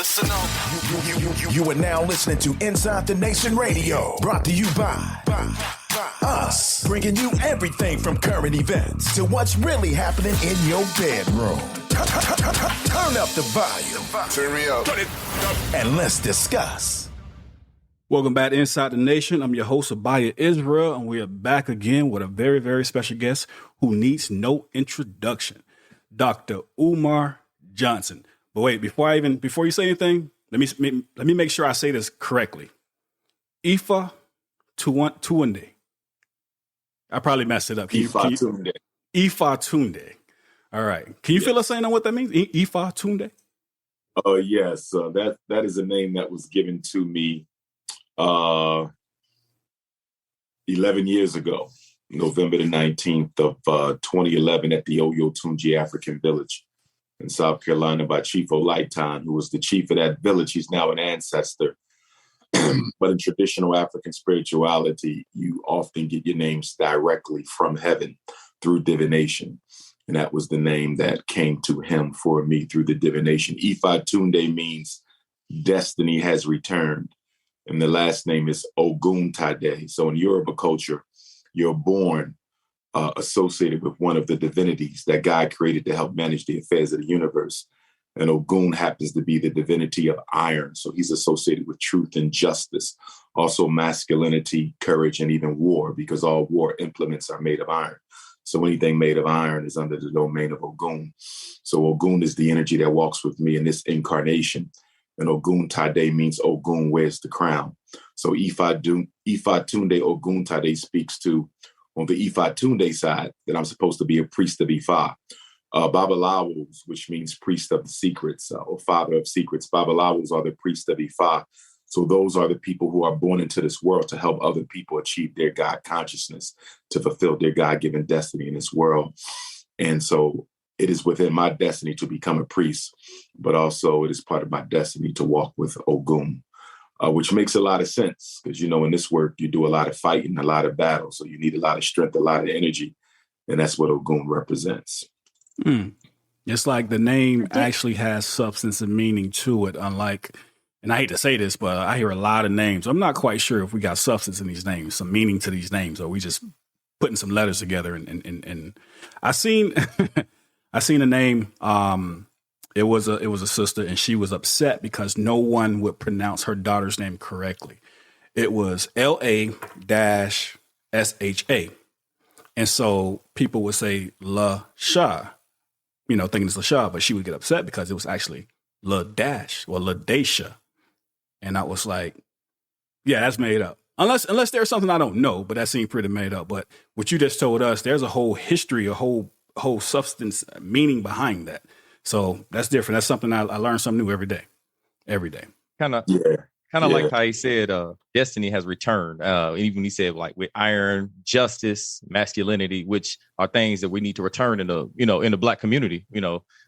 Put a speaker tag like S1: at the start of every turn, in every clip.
S1: Listen up.
S2: You are now listening to Inside the Nation Radio, brought to you by us, bringing you everything from current events to what's really happening in your bedroom. Turn up the volume.
S1: Turn me up.
S2: And let's discuss.
S3: Welcome back to Inside the Nation. I'm your host, Abaya Israel, and we are back again with a very, very special guest who needs no introduction, Dr. Umar Johnson. But wait, before you say anything, let me make sure I say this correctly. Ifa Tuwunde. I probably messed it up.
S4: Ifa
S3: Tunde. All right. Can you feel us saying what that means? Ifa Tunde?
S4: Oh, yes. That is a name that was given to me 11 years ago, November the 19th of 2011 at the Oyotunji African Village in South Carolina by Chief Olaitan, who was the chief of that village. He's now an ancestor. But in traditional African spirituality, you often get your names directly from heaven through divination. And that was the name that came to him for me through the divination. Ifa Tunde means destiny has returned. And the last name is Oguntade. So in Yoruba culture, you're born associated with one of the divinities that God created to help manage the affairs of the universe. And Ogun happens to be the divinity of iron. So he's associated with truth and justice, also masculinity, courage, and even war, because all war implements are made of iron. So anything made of iron is under the domain of Ogun. So Ogun is the energy that walks with me in this incarnation. And Oguntade means Ogun wears the crown. So Ifa Tunde Oguntade speaks to, on the Ifa Tunde side, that I'm supposed to be a priest of Ifa. Babalawos, which means priest of the secrets or father of secrets. Babalawos are the priest of Ifa. So those are the people who are born into this world to help other people achieve their God consciousness, to fulfill their God-given destiny in this world. And so it is within my destiny to become a priest, but also it is part of my destiny to walk with Ogun, which makes a lot of sense because, in this work, you do a lot of fighting, a lot of battle. So you need a lot of strength, a lot of energy. And that's what Ogun represents.
S3: It's like the name actually has substance and meaning to it, unlike, and I hate to say this, but I hear a lot of names. I'm not quite sure if we got substance in these names, some meaning to these names, or we just putting some letters together. And I seen a name. It was a sister, and she was upset because no one would pronounce her daughter's name correctly. It was LA-SHA. And so people would say La Shah, thinking it's La Shah, but she would get upset because it was actually La Dash or La Daisha. And I was like, yeah, that's made up. Unless there's something I don't know, but that seemed pretty made up. But what you just told us, there's a whole history, a whole substance meaning behind that. So that's different. That's something I learn something new every day.
S5: Kind of like how he said, destiny has returned. Even he said like with iron, justice, masculinity, which are things that we need to return in the Black community,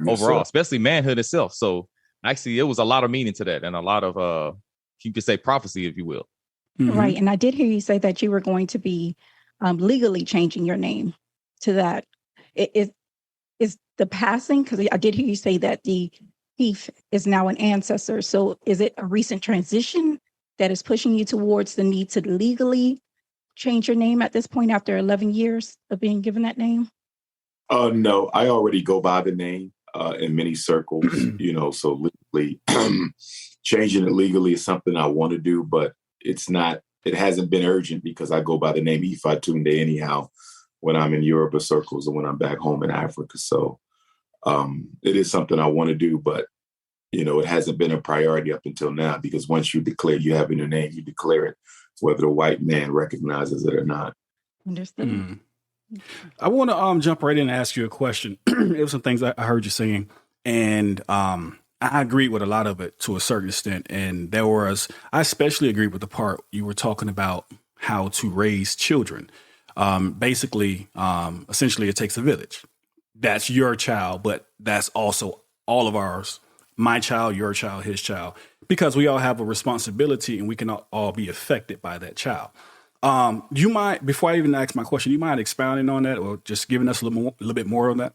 S5: overall, especially manhood itself. So actually, it was a lot of meaning to that, and a lot of you could say prophecy, if you will.
S6: Mm-hmm. Right. And I did hear you say that you were going to be legally changing your name to that. Is the passing, because I did hear you say that the thief is now an ancestor. So is it a recent transition that is pushing you towards the need to legally change your name at this point after 11 years of being given that name?
S4: No, I already go by the name in many circles, so legally changing it legally is something I want to do, but it hasn't been urgent because I go by the name Ifa Tunde anyhow when I'm in Yoruba circles or when I'm back home in Africa. So it is something I want to do, but, it hasn't been a priority up until now because once you declare you have a new name, you declare it, whether the white man recognizes it or not.
S6: Understood.
S3: I want to jump right in and ask you a question. It was some things I heard you saying, and I agreed with a lot of it to a certain extent. And I especially agreed with the part you were talking about how to raise children. Essentially, it takes a village. That's your child, but that's also all of ours. My child, your child, his child, because we all have a responsibility and we can all be affected by that child. You mind, before I even ask my question, you mind expounding on that or just giving us a little bit more on that?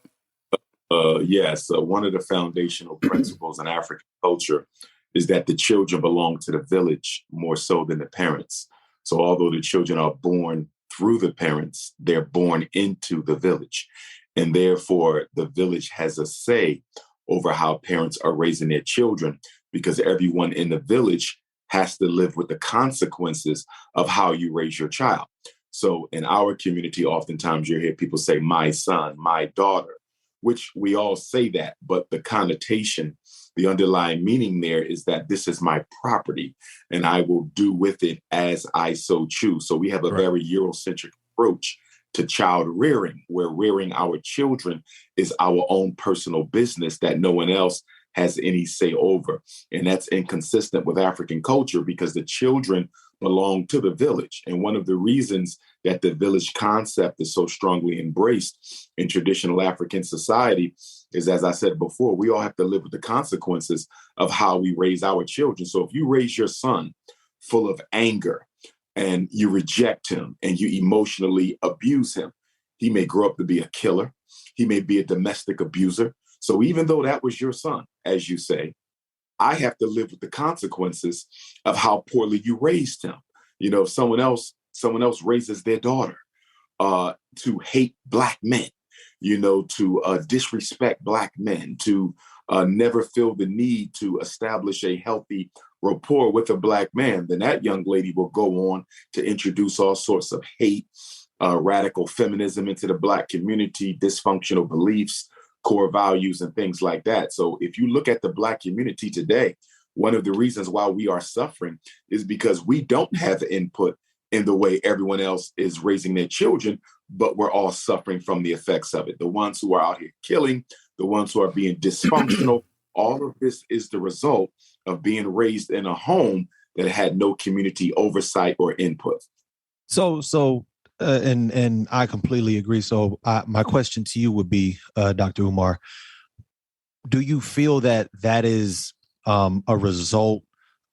S4: Yes. One of the foundational principles in African culture is that the children belong to the village more so than the parents. So although the children are born through the parents, they're born into the village. And therefore, the village has a say over how parents are raising their children, because everyone in the village has to live with the consequences of how you raise your child. So in our community, oftentimes you hear people say, my son, my daughter, which we all say that, but the connotation, the underlying meaning there is that this is my property and I will do with it as I so choose. So we have a very Eurocentric approach to child rearing, where rearing our children is our own personal business that no one else has any say over. And that's inconsistent with African culture because the children belong to the village. And one of the reasons that the village concept is so strongly embraced in traditional African society is, as I said before, we all have to live with the consequences of how we raise our children. So if you raise your son full of anger and you reject him and you emotionally abuse him, he may grow up to be a killer. He may be a domestic abuser. So even though that was your son, as you say, I have to live with the consequences of how poorly you raised him. You know, if someone else raises their daughter to hate Black men, you know, to disrespect Black men, to never feel the need to establish a healthy rapport with a Black man, then that young lady will go on to introduce all sorts of hate, radical feminism into the Black community, dysfunctional beliefs, core values, and things like that. So if you look at the Black community today, one of the reasons why we are suffering is because we don't have input in the way everyone else is raising their children, but we're all suffering from the effects of it. The ones who are out here killing, the ones who are being dysfunctional, all of this is the result of being raised in a home that had no community oversight or input.
S7: And I completely agree. So my question to you would be, Dr. Umar, do you feel that is a result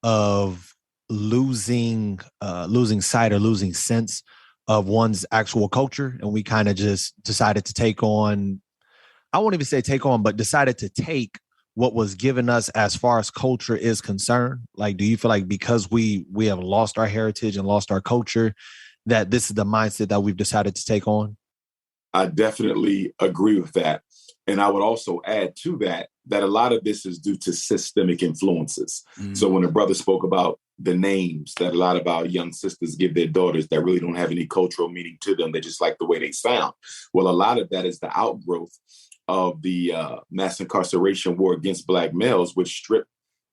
S7: of losing sight or losing sense of one's actual culture, and we kind of just decided to take on, I won't even say take on, but decided to take what was given us as far as culture is concerned? Like, do you feel like because we have lost our heritage and lost our culture, that this is the mindset that we've decided to take on?
S4: I definitely agree with that. And I would also add to that a lot of this is due to systemic influences. Mm-hmm. So when a brother spoke about the names that a lot of our young sisters give their daughters that really don't have any cultural meaning to them, they just like the way they sound. Well, a lot of that is the outgrowth of the mass incarceration war against Black males, which stripped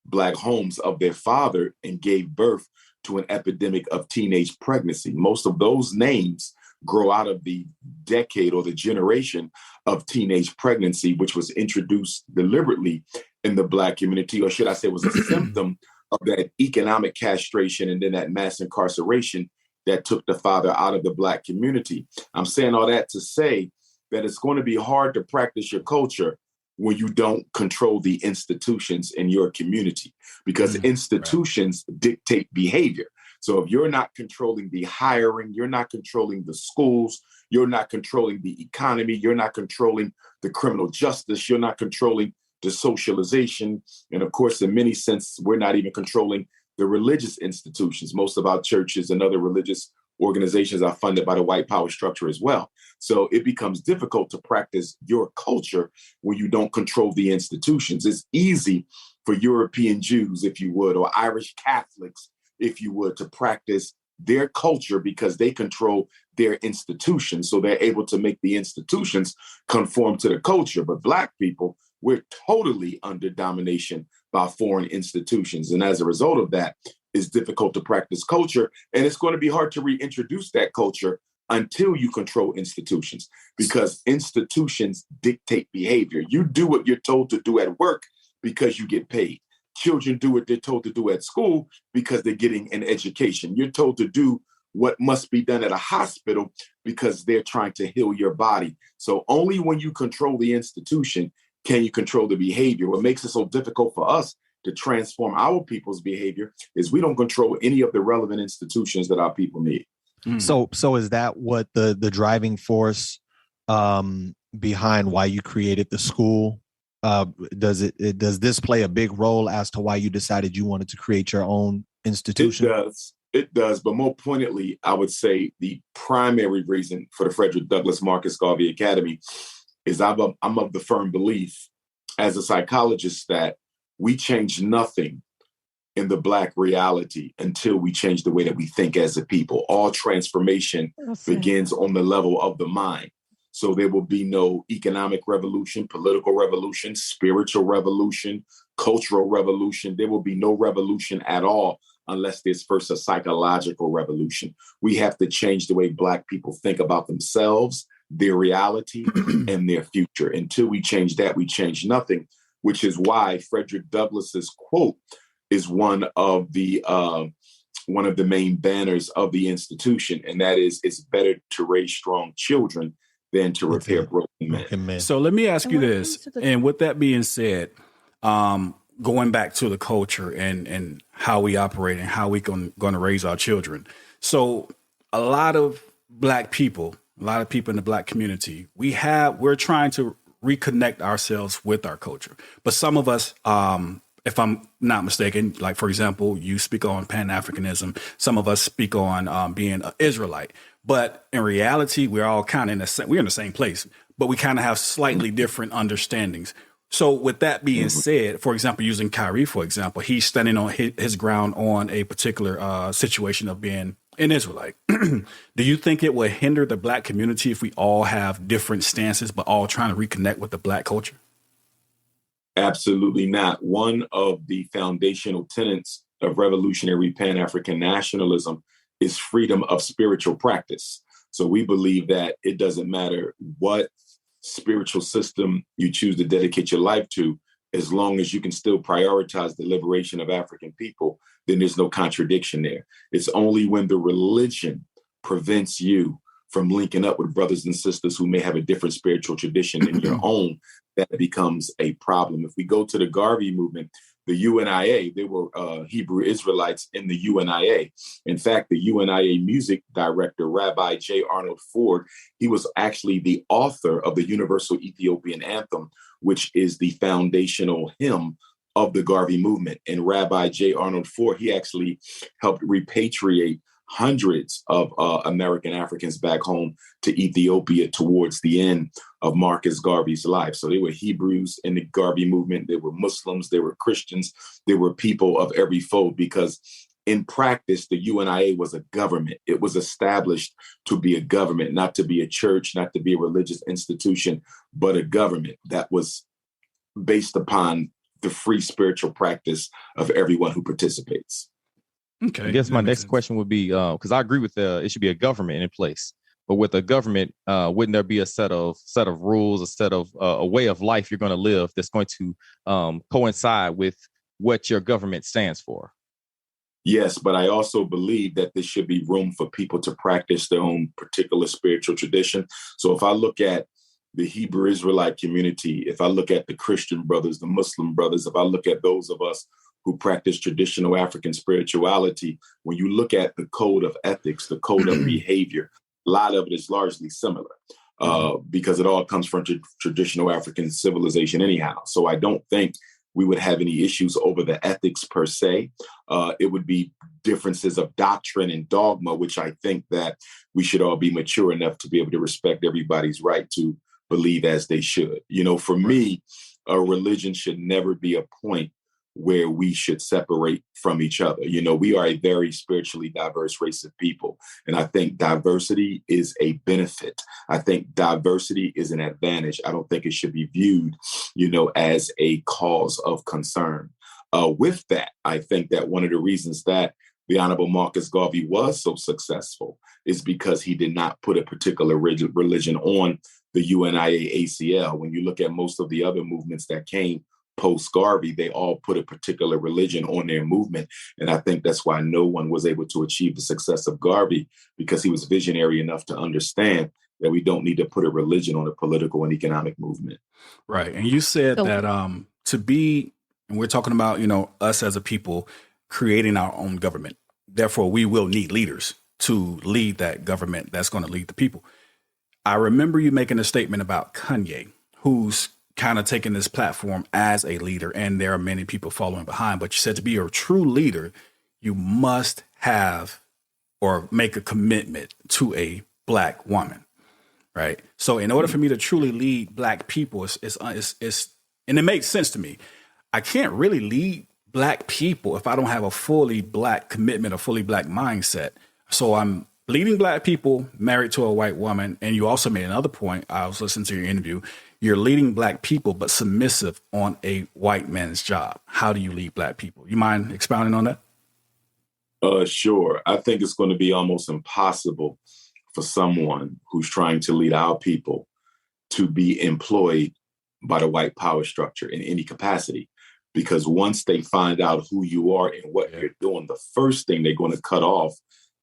S4: Black homes of their father and gave birth to an epidemic of teenage pregnancy. Most of those names grow out of the decade or the generation of teenage pregnancy, which was introduced deliberately in the Black community, or should I say was a symptom of that economic castration and then that mass incarceration that took the father out of the Black community. I'm saying all that to say that it's going to be hard to practice your culture when you don't control the institutions in your community, because institutions dictate behavior. So if you're not controlling the hiring, you're not controlling the schools, you're not controlling the economy, you're not controlling the criminal justice, you're not controlling the socialization. And of course, in many senses, we're not even controlling the religious institutions. Most of our churches and other religious organizations are funded by the white power structure as well. So it becomes difficult to practice your culture when you don't control the institutions. It's easy for European Jews, if you would, or Irish Catholics, if you would, to practice their culture because they control their institutions. So they're able to make the institutions conform to the culture. But Black people, we're totally under domination by foreign institutions. And as a result of that, it's difficult to practice culture. And it's going to be hard to reintroduce that culture until you control institutions, because institutions dictate behavior. You do what you're told to do at work because you get paid. Children do what they're told to do at school because they're getting an education. You're told to do what must be done at a hospital because they're trying to heal your body. So only when you control the institution can you control the behavior. What makes it so difficult for us to transform our people's behavior is we don't control any of the relevant institutions that our people need.
S7: So is that what the driving force behind why you created the school Does this play a big role as to why you decided you wanted to create your own institution?
S4: It does. But more pointedly, I would say the primary reason for the Frederick Douglass Marcus Garvey Academy is I'm of the firm belief as a psychologist that we change nothing in the Black reality until we change the way that we think as a people. All transformation begins on the level of the mind. So there will be no economic revolution, political revolution, spiritual revolution, cultural revolution. There will be no revolution at all unless there's first a psychological revolution. We have to change the way Black people think about themselves, their reality, and their future. Until we change that, we change nothing, which is why Frederick Douglass's quote is one of the main banners of the institution, and that is, it's better to raise strong children than to repair broken men.
S3: So let me ask you this, and with that being said, going back to the culture and how we operate and how we going to raise our children. So a lot of Black people, a lot of people in the Black community, we're trying to reconnect ourselves with our culture, but some of us, if I'm not mistaken, like, for example, you speak on Pan-Africanism. Some of us speak on being an Israelite. But in reality, we're all kind of we're in the same place, but we kind of have slightly different understandings. So with that being said, for example, using Kyrie, for example, he's standing on his ground on a particular situation of being an Israelite. Do you think it would hinder the Black community if we all have different stances, but all trying to reconnect with the Black culture?
S4: Absolutely not. One of the foundational tenets of revolutionary Pan-African nationalism is freedom of spiritual practice. So we believe that it doesn't matter what spiritual system you choose to dedicate your life to, as long as you can still prioritize the liberation of African people, then there's no contradiction there. It's only when the religion prevents you from linking up with brothers and sisters who may have a different spiritual tradition than your own that becomes a problem. If we go to the Garvey movement, the UNIA, there were Hebrew Israelites in the UNIA. In fact, the UNIA music director, Rabbi J. Arnold Ford, he was actually the author of the Universal Ethiopian Anthem, which is the foundational hymn of the Garvey movement. And Rabbi J. Arnold Ford, he actually helped repatriate hundreds of American Africans back home to Ethiopia towards the end of Marcus Garvey's life. So they were Hebrews in the Garvey movement. There were Muslims, there were Christians, there were people of every fold, because in practice, the UNIA was a government. It was established to be a government, not to be a church, not to be a religious institution, but a government that was based upon the free spiritual practice of everyone who participates.
S5: Okay. I guess my next question would be, because I agree with it should be a government in place. But with a government, wouldn't there be a set of rules, a set of a way of life you're going to live that's going to coincide with what your government stands for?
S4: Yes, but I also believe that there should be room for people to practice their own particular spiritual tradition. So if I look at the Hebrew Israelite community, if I look at the Christian brothers, the Muslim brothers, if I look at those of us who practice traditional African spirituality, when you look at the code of ethics, the code of behavior, a lot of it is largely similar because it all comes from traditional African civilization anyhow. So I don't think we would have any issues over the ethics per se. It would be differences of doctrine and dogma, which I think that we should all be mature enough to be able to respect everybody's right to believe as they should. You know, for me, a religion should never be a point where we should separate from each other. You know, we are a very spiritually diverse race of people. And I think diversity is a benefit. I think diversity is an advantage. I don't think it should be viewed, you know, as a cause of concern. With that, I think that one of the reasons that the Honorable Marcus Garvey was so successful is because he did not put a particular religion on the UNIA ACL. When you look at most of the other movements that came post-Garvey, they all put a particular religion on their movement. And I think that's why no one was able to achieve the success of Garvey, because he was visionary enough to understand that we don't need to put a religion on a political and economic movement.
S3: Right. And you said that to be, and we're talking about, you know, us as a people creating our own government. Therefore, we will need leaders to lead that government that's going to lead the people. I remember you making a statement about Kanye, who's kind of taking this platform as a leader, and there are many people following behind. But you said to be a true leader, you must have or make a commitment to a Black woman, right? So in order for me to truly lead Black people, it's and it makes sense to me. I can't really lead Black people if I don't have a fully Black commitment, a fully Black mindset. So I'm leading Black people married to a white woman. And you also made another point. I was listening to your interview. You're leading Black people, but submissive on a white man's job. How do you lead Black people? You mind expounding on that?
S4: Sure. I think it's going to be almost impossible for someone who's trying to lead our people to be employed by the white power structure in any capacity. Because once they find out who you are and what you're doing, the first thing they're going to cut off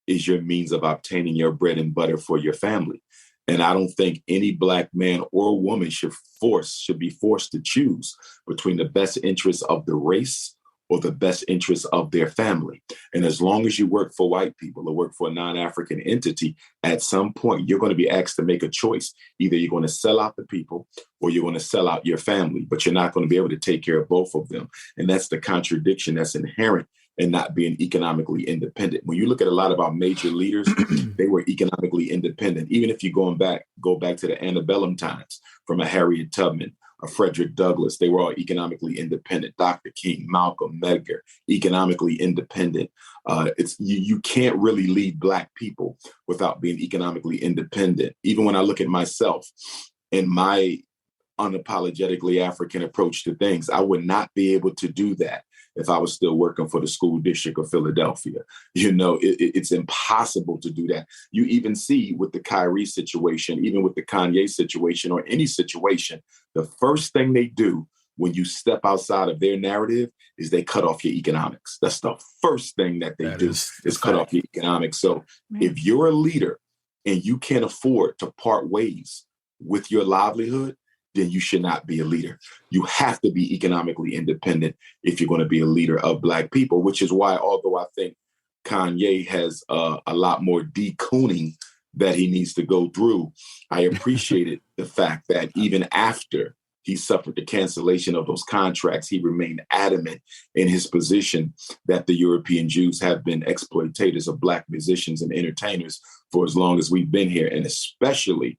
S4: is your means of obtaining your bread and butter for your family. And I don't think any Black man or woman should be forced to choose between the best interests of the race or the best interests of their family. And as long as you work for white people or work for a non-African entity, at some point, you're going to be asked to make a choice. Either you're going to sell out the people or you're going to sell out your family, but you're not going to be able to take care of both of them. And that's the contradiction that's inherent in not being economically independent. When you look at a lot of our major leaders, they were economically independent. Even if you go back to the antebellum times, from a Harriet Tubman, a Frederick Douglass, they were all economically independent. Dr. King, Malcolm, Medgar, economically independent. You can't really lead Black people without being economically independent. Even when I look at myself and my unapologetically African approach to things, I would not be able to do that if I was still working for the school district of Philadelphia. You know, it's impossible to do that. You even see with the Kyrie situation, even with the Kanye situation or any situation, the first thing they do when you step outside of their narrative is they cut off your economics. That's the first thing that they do is cut off your economics. So if you're a leader and you can't afford to part ways with your livelihood, then you should not be a leader. You have to be economically independent if you're going to be a leader of Black people, which is why, although I think Kanye has a lot more decooning that he needs to go through, I appreciated the fact that even after he suffered the cancellation of those contracts, he remained adamant in his position that the European Jews have been exploitators of Black musicians and entertainers for as long as we've been here, and especially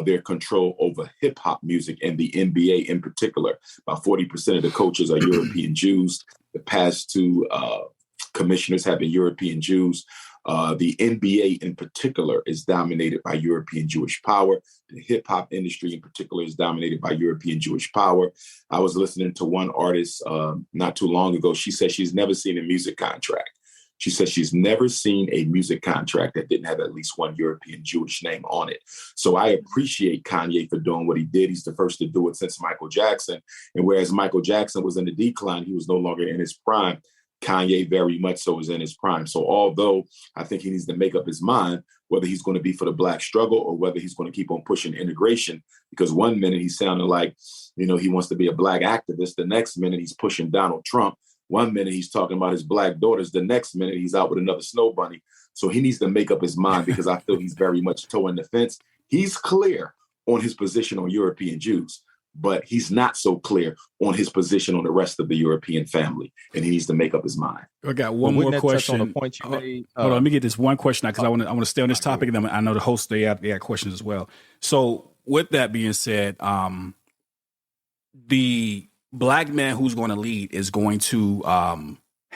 S4: their control over hip hop music and the NBA in particular. About 40% of the coaches are European Jews. The past two commissioners have been European Jews. The NBA in particular is dominated by European Jewish power. The hip hop industry in particular is dominated by European Jewish power. I was listening to one artist not too long ago. She said she's never seen a music contract. She says she's never seen a music contract that didn't have at least one European Jewish name on it. So I appreciate Kanye for doing what he did. He's the first to do it since Michael Jackson. And whereas Michael Jackson was in the decline, he was no longer in his prime. Kanye very much so is in his prime. So although I think he needs to make up his mind whether he's going to be for the Black struggle or whether he's going to keep on pushing integration, because one minute he sounded like, you know, he wants to be a Black activist. The next minute he's pushing Donald Trump. One minute he's talking about his Black daughters. The next minute he's out with another snow bunny. So he needs to make up his mind, because I feel he's very much toeing the fence. He's clear on his position on European Jews, but he's not so clear on his position on the rest of the European family. And he needs to make up his mind.
S3: I got one more question.
S5: On the point you made?
S3: Hold on, let me get this one question because I want to stay on this topic. And I know the hosts, they have questions as well. So with that being said, the Black man who's going to lead is going to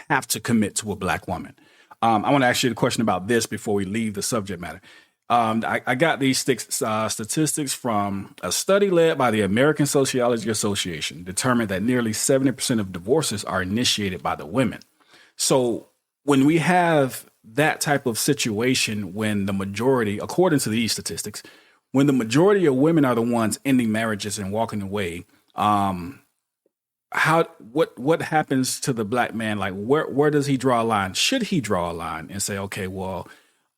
S3: have to commit to a Black woman. I want to ask you the question about this before we leave the subject matter. I got these statistics from a study led by the American Sociology Association, determined that nearly 70% of divorces are initiated by the women. So when we have that type of situation, when the majority, according to these statistics, when the majority of women are the ones ending marriages and walking away, what happens to the Black man? Like, where does he draw a line? Should he draw a line and say, okay, well,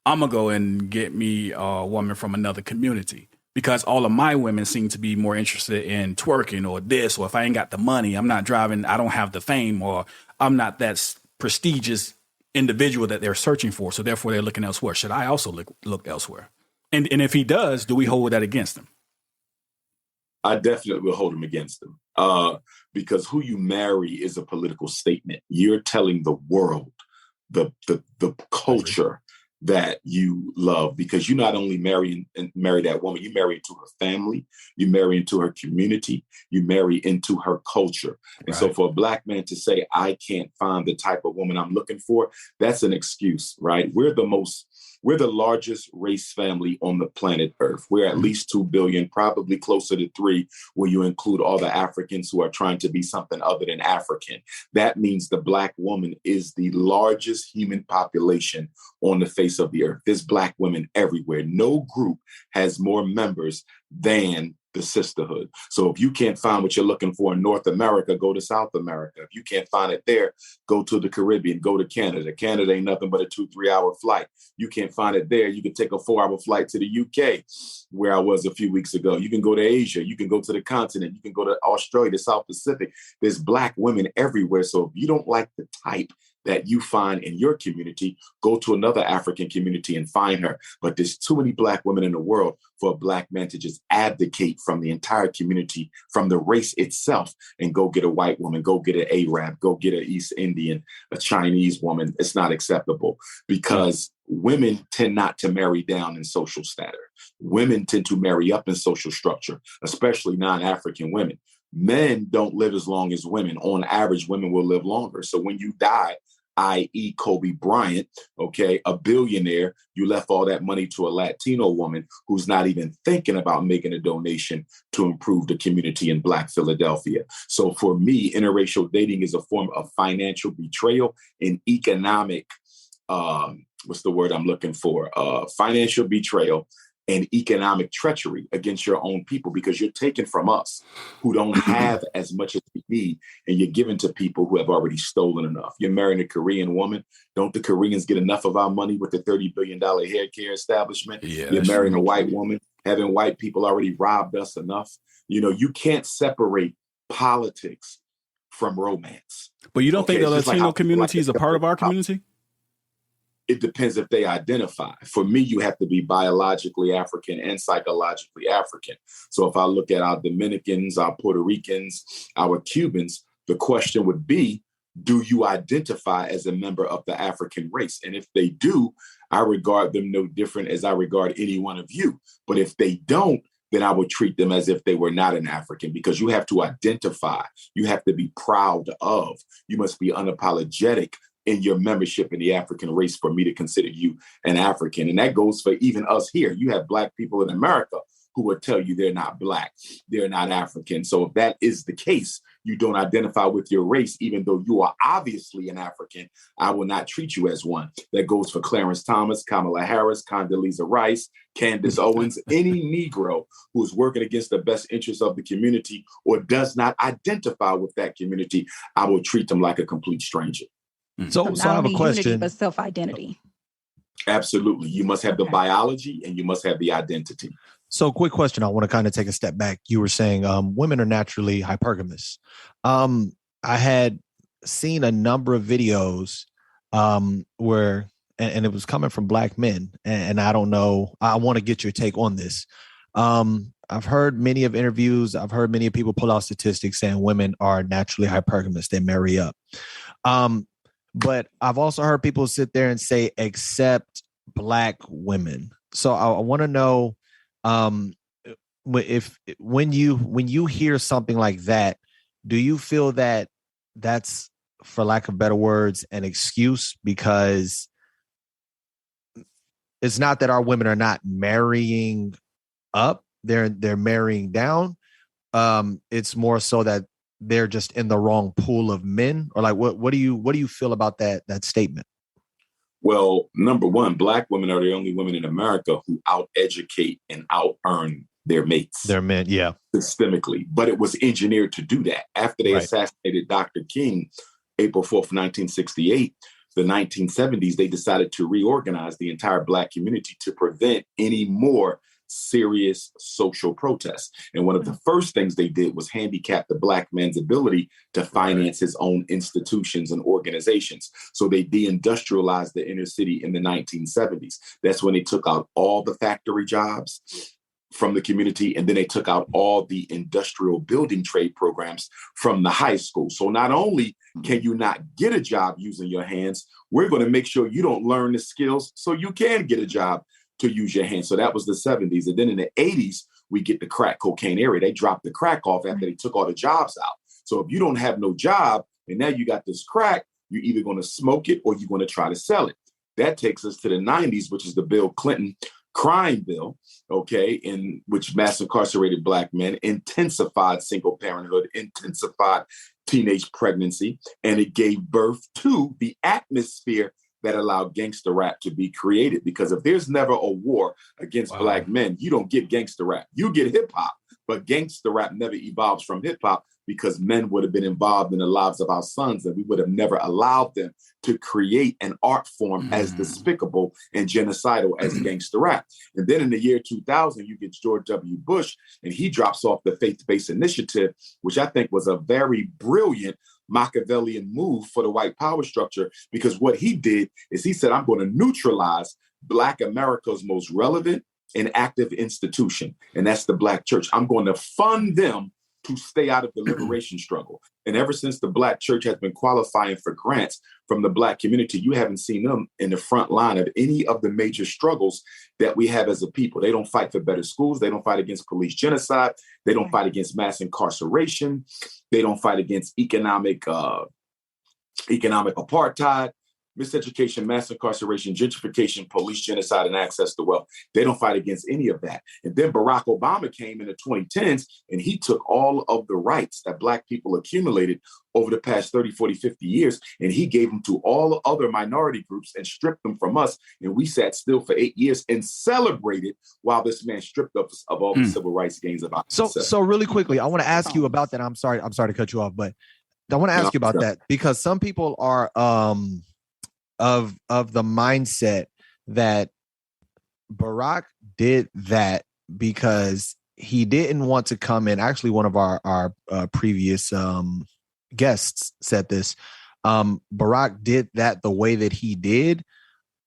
S3: I'm gonna go and get me a woman from another community because all of my women seem to be more interested in twerking or this, or if I ain't got the money, I'm not driving, I don't have the fame, or I'm not that prestigious individual that they're searching for. So therefore they're looking elsewhere. Should I also look elsewhere? And if he does, do we hold that against him?
S4: I definitely will hold them against them because who you marry is a political statement. You're telling the world, the culture that you love, because you not only marry that woman, you marry into her family, you marry into her community, you marry into her culture. And so for a Black man to say, I can't find the type of woman I'm looking for, that's an excuse, right? We're the largest race family on the planet Earth. We're at least 2 billion, probably closer to 3, when you include all the Africans who are trying to be something other than African. That means the Black woman is the largest human population on the face of the earth. There's Black women everywhere. No group has more members than the sisterhood. So if you can't find what you're looking for in North America, go to South America. If you can't find it there, go to the Caribbean, go to Canada. Canada ain't nothing but a 2-3 hour flight. You can't find it there, you can take a 4-hour flight to the UK, where I was a few weeks ago. You can go to Asia, you can go to the continent, you can go to Australia, the South Pacific. There's Black women everywhere. So if you don't like the type that you find in your community, go to another African community and find her. But there's too many Black women in the world for a Black man to just abdicate from the entire community, from the race itself, and go get a white woman, go get an Arab, go get an East Indian, a Chinese woman. It's not acceptable, because women tend not to marry down in social status. Women tend to marry up in social structure, especially non-African women. Men don't live as long as women. On average, women will live longer. So when you die, i.e. Kobe Bryant, okay, a billionaire, you left all that money to a Latino woman who's not even thinking about making a donation to improve the community in Black Philadelphia. So for me, interracial dating is a form of financial betrayal and economic, what's the word I'm looking for? Financial betrayal and economic treachery against your own people, because you're taking from us who don't have as much as we need, and you're giving to people who have already stolen enough. You're marrying a Korean woman. Don't the Koreans get enough of our money with the $30 billion hair care establishment?
S3: Yeah,
S4: you're marrying a white woman. Haven't white people already robbed us enough? You know, you can't separate politics from romance.
S3: But you don't think the Latino community is a part of our community?
S4: It depends if they identify. For me, you have to be biologically African and psychologically African. So if I look at our Dominicans, our Puerto Ricans, our Cubans, the question would be, do you identify as a member of the African race? And if they do, I regard them no different as I regard any one of you. But if they don't, then I would treat them as if they were not an African, because you have to identify. You have to be proud of. You must be unapologetic in your membership in the African race for me to consider you an African. And that goes for even us here. You have Black people in America who will tell you they're not Black, they're not African. So if that is the case, you don't identify with your race, even though you are obviously an African, I will not treat you as one. That goes for Clarence Thomas, Kamala Harris, Condoleezza Rice, Candace Owens, any Negro who is working against the best interests of the community or does not identify with that community, I will treat them like a complete stranger.
S6: So
S7: I have a question.
S6: Unity, but self-identity.
S4: Absolutely. You must have the biology and you must have the identity.
S7: So quick question. I want to kind of take a step back. You were saying women are naturally hypergamous. I had seen a number of videos where, and it was coming from Black men. And I don't know, I want to get your take on this. I've heard many of interviews. I've heard many people pull out statistics saying women are naturally hypergamous. They marry up. But I've also heard people sit there and say, except Black women. So I want to know if when you hear something like that, do you feel that that's, for lack of better words, an excuse? Because it's not that our women are not marrying up, they're marrying down. It's more so that they're just in the wrong pool of men, or like what do you feel about that statement?
S4: Well, number one, Black women are the only women in America who out-educate and out-earn their mates.
S7: Their men, yeah.
S4: Systemically. But it was engineered to do that. After they assassinated Dr. King, April 4th, 1968, the 1970s, they decided to reorganize the entire Black community to prevent any more serious social protests. And one of the first things they did was handicap the Black man's ability to finance his own institutions and organizations. So they deindustrialized the inner city in the 1970s. That's when they took out all the factory jobs from the community, and then they took out all the industrial building trade programs from the high school. So not only can you not get a job using your hands, we're going to make sure you don't learn the skills so you can get a job to use your hands. So that was the 70s. And then in the 80s, we get the crack cocaine area. They dropped the crack off after they took all the jobs out. So if you don't have no job and now you got this crack, you're either going to smoke it or you're going to try to sell it. That takes us to the 90s, which is the Bill Clinton crime bill, okay, in which mass incarcerated Black men, intensified single parenthood, intensified teenage pregnancy, and it gave birth to the atmosphere that allowed gangster rap to be created. Because if there's never a war against Black men, you don't get gangster rap. You get hip hop, but gangster rap never evolves from hip hop because men would have been involved in the lives of our sons and we would have never allowed them to create an art form as despicable and genocidal as gangster rap. And then in the year 2000, you get George W. Bush and he drops off the faith-based initiative, which I think was a very brilliant Machiavellian move for the white power structure, because what he did is he said, I'm going to neutralize Black America's most relevant and active institution, and that's the Black church. I'm going to fund them to stay out of the liberation struggle. And ever since the Black church has been qualifying for grants from the Black community, you haven't seen them in the front line of any of the major struggles that we have as a people. They don't fight for better schools. They don't fight against police genocide. They don't fight against mass incarceration. They don't fight against economic apartheid, miseducation, mass incarceration, gentrification, police genocide, and access to wealth. They don't fight against any of that. And then Barack Obama came in the 2010s and he took all of the rights that Black people accumulated over the past 30, 40, 50 years, and he gave them to all other minority groups and stripped them from us. And we sat still for 8 years and celebrated while this man stripped us of all the civil rights gains about himself.
S7: So really quickly, I want to ask you about that. I'm sorry to cut you off, but I want to ask you about that because some people are of the mindset that Barack did that because he didn't want to come in. Actually, one of our previous guests said this. Barack did that the way that he did,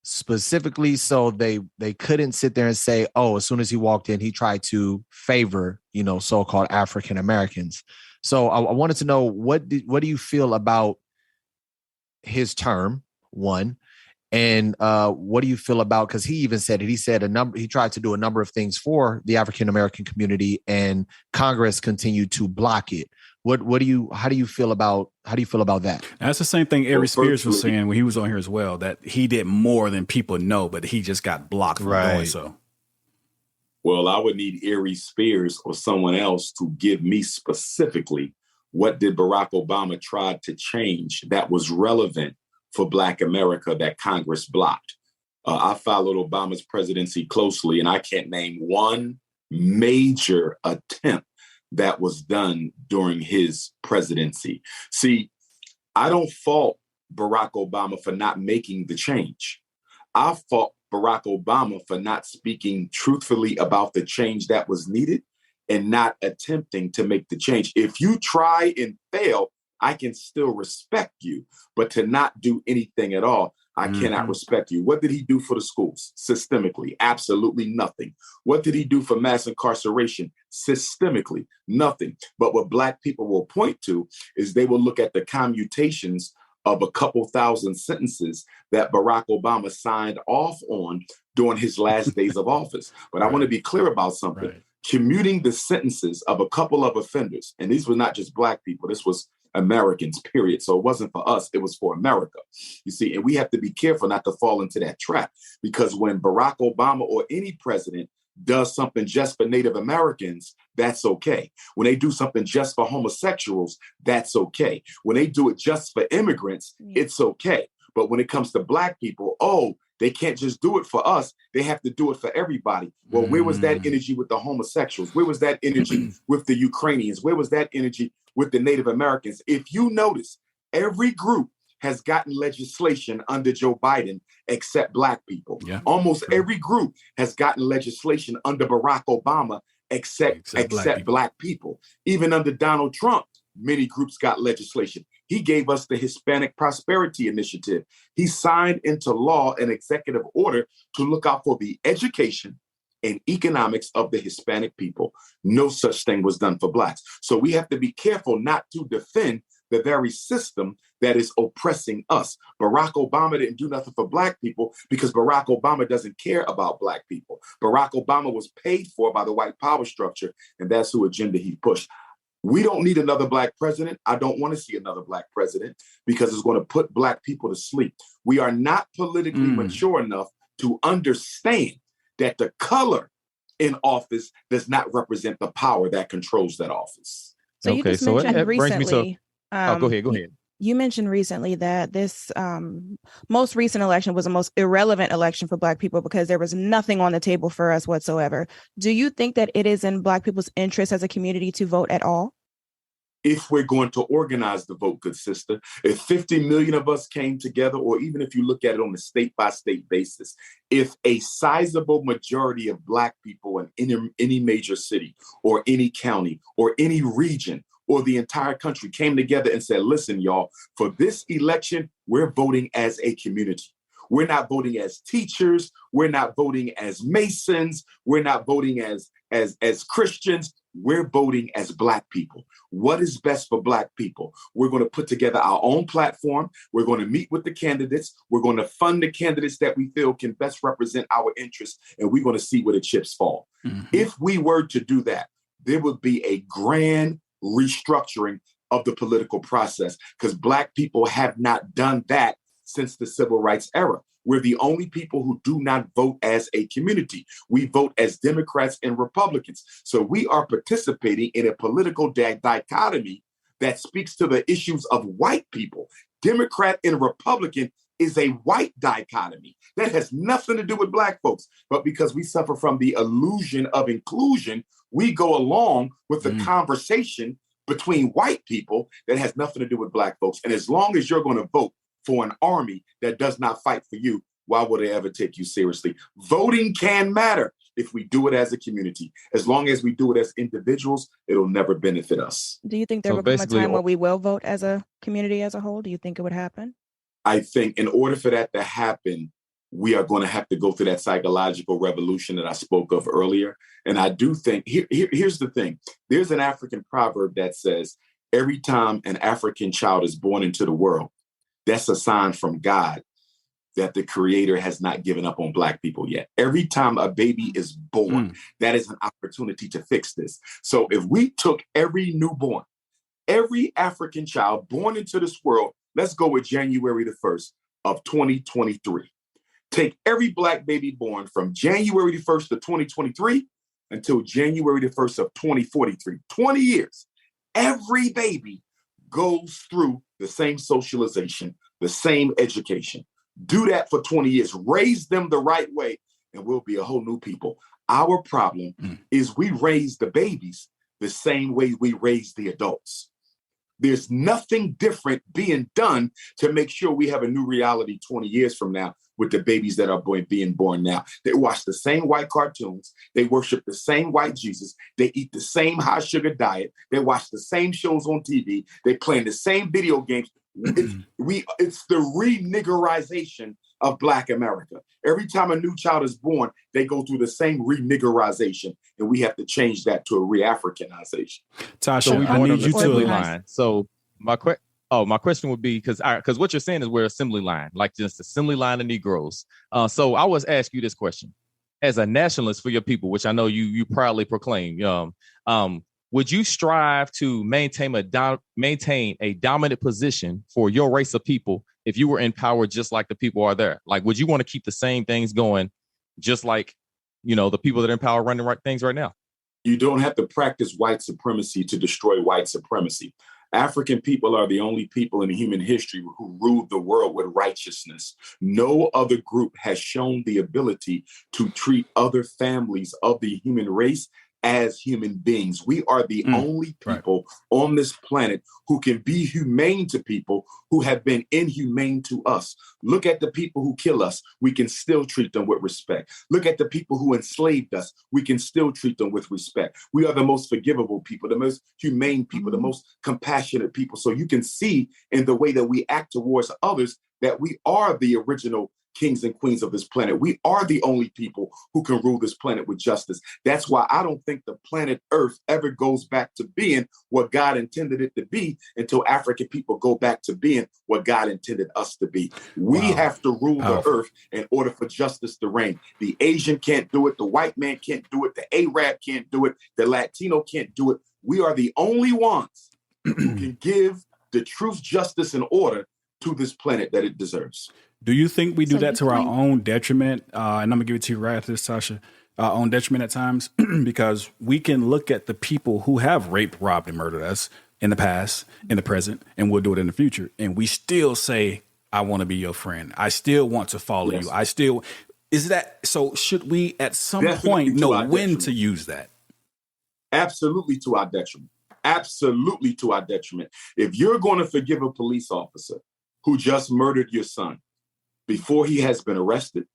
S7: specifically so they couldn't sit there and say, oh, as soon as he walked in, he tried to favor, so-called African Americans. So I wanted to know, what do you feel about his term? One, and what do you feel about, because he even said it, he tried to do a number of things for the African American community and Congress continued to block it. How do you feel about that?
S3: That's the same thing Ari Spears was saying when he was on here as well, that he did more than people know, but he just got blocked from doing so.
S4: Well, I would need Ari Spears or someone else to give me specifically what did Barack Obama try to change that was relevant for Black America that Congress blocked. I followed Obama's presidency closely, and I can't name one major attempt that was done during his presidency. See, I don't fault Barack Obama for not making the change. I fault Barack Obama for not speaking truthfully about the change that was needed and not attempting to make the change. If you try and fail, I can still respect you, but to not do anything at all, I cannot respect you. What did he do for the schools? Systemically, absolutely nothing. What did he do for mass incarceration? Systemically, nothing. But what Black people will point to is they will look at the commutations of a couple thousand sentences that Barack Obama signed off on during his last days of office. But I want to be clear about something. Right. Commuting the sentences of a couple of offenders, and these were not just Black people, this was Americans, period. So it wasn't for us, it was for America. You see, and we have to be careful not to fall into that trap, because when Barack Obama or any president does something just for Native Americans, that's okay. When they do something just for homosexuals, that's okay. When they do it just for immigrants, it's okay. But when it comes to Black people, they can't just do it for us. They have to do it for everybody. Well, where was that energy with the homosexuals? Where was that energy with the Ukrainians? Where was that energy with the Native Americans? If you notice, every group has gotten legislation under Joe Biden except Black people. Yeah. Almost every group has gotten legislation under Barack Obama except Black people. Even under Donald Trump, many groups got legislation. He gave us the Hispanic Prosperity Initiative. He signed into law an executive order to look out for the education, and economics of the Hispanic people. No such thing was done for blacks. So we have to be careful not to defend the very system that is oppressing us. Barack Obama didn't do nothing for black people because Barack Obama doesn't care about black people. Barack Obama was paid for by the white power structure, and that's who agenda he pushed. We don't need another black president. I don't want to see another black president because it's going to put black people to sleep. We are not politically mature enough to understand that the color in office does not represent the power that controls that office.
S8: So you just mentioned recently.
S5: Go ahead.
S8: You mentioned recently that this most recent election was the most irrelevant election for Black people because there was nothing on the table for us whatsoever. Do you think that it is in Black people's interest as a community to vote at all?
S4: If we're going to organize the vote, good sister, if 50 million of us came together, or even if you look at it on a state-by-state basis, if a sizable majority of Black people in any major city or any county or any region or the entire country came together and said, listen, y'all, for this election, we're voting as a community. We're not voting as teachers. We're not voting as Masons. We're not voting as Christians. We're voting as Black people. What is best for Black people? We're going to put together our own platform. We're going to meet with the candidates. We're going to fund the candidates that we feel can best represent our interests, and we're going to see where the chips fall. If we were to do that, there would be a grand restructuring of the political process because Black people have not done that since the civil rights era. We're the only people who do not vote as a community. We vote as Democrats and Republicans. So we are participating in a political dichotomy that speaks to the issues of white people. Democrat and Republican is a white dichotomy. That has nothing to do with Black folks. But because we suffer from the illusion of inclusion, we go along with the conversation between white people that has nothing to do with Black folks. And as long as you're going to vote for an army that does not fight for you, why would they ever take you seriously? Voting can matter if we do it as a community. As long as we do it as individuals, it'll never benefit us.
S8: Do you think there will come a time where we will vote as a community as a whole? Do you think it would happen?
S4: I think in order for that to happen, we are going to have to go through that psychological revolution that I spoke of earlier. And I do think, here's the thing. There's an African proverb that says, every time an African child is born into the world, that's a sign from God that the Creator has not given up on Black people yet. Every time a baby is born, that is an opportunity to fix this. So if we took every newborn, every African child born into this world, let's go with January the 1st of 2023. Take every Black baby born from January the 1st of 2023 until January the 1st of 2043, 20 years. Every baby goes through the same socialization, the same education. Do that for 20 years. Raise them the right way, and we'll be a whole new people. Our problem is we raise the babies the same way we raise the adults. There's nothing different being done to make sure we have a new reality 20 years from now with the babies that are being born now. They watch the same white cartoons. They worship the same white Jesus. They eat the same high sugar diet. They watch the same shows on TV. They play in the same video games. It's the re-niggerization of Black America. Every time a new child is born, they go through the same re-niggerization, and we have to change that to a re-Africanization.
S3: Tasha,
S5: so
S3: I need you to
S5: line. So my question would be, because what you're saying is we're assembly line, like just assembly line of Negroes. So I was ask you this question. As a nationalist for your people, which I know you proudly proclaim, would you strive to maintain a dominant position for your race of people if you were in power just like the people are there? Like, would you want to keep the same things going just like, the people that are in power running right things right now?
S4: You don't have to practice white supremacy to destroy white supremacy. African people are the only people in human history who ruled the world with righteousness. No other group has shown the ability to treat other families of the human race as human beings. We are the only people on this planet who can be humane to people who have been inhumane to us. Look at the people who kill us. We can still treat them with respect. Look at the people who enslaved us. We can still treat them with respect. We are the most forgivable people, the most humane people, the most compassionate people. So you can see in the way that we act towards others that we are the original kings and queens of this planet. We are the only people who can rule this planet with justice. That's why I don't think the planet Earth ever goes back to being what God intended it to be until African people go back to being what God intended us to be. We have to rule the earth in order for justice to reign. The Asian can't do it. The white man can't do it. The Arab can't do it. The Latino can't do it. We are the only ones who can give the truth, justice, and order to this planet that it deserves.
S3: Do you think we do that to our own detriment? And I'm going to give it to you right after this, Tasha. Our own detriment at times, because we can look at the people who have raped, robbed, and murdered us in the past, in the present, and we'll do it in the future. And we still say, I want to be your friend. I still want to follow you. I still, is that, so should we at some point know when to use that?
S4: Absolutely to our detriment. Absolutely to our detriment. If you're going to forgive a police officer who just murdered your son before he has been arrested,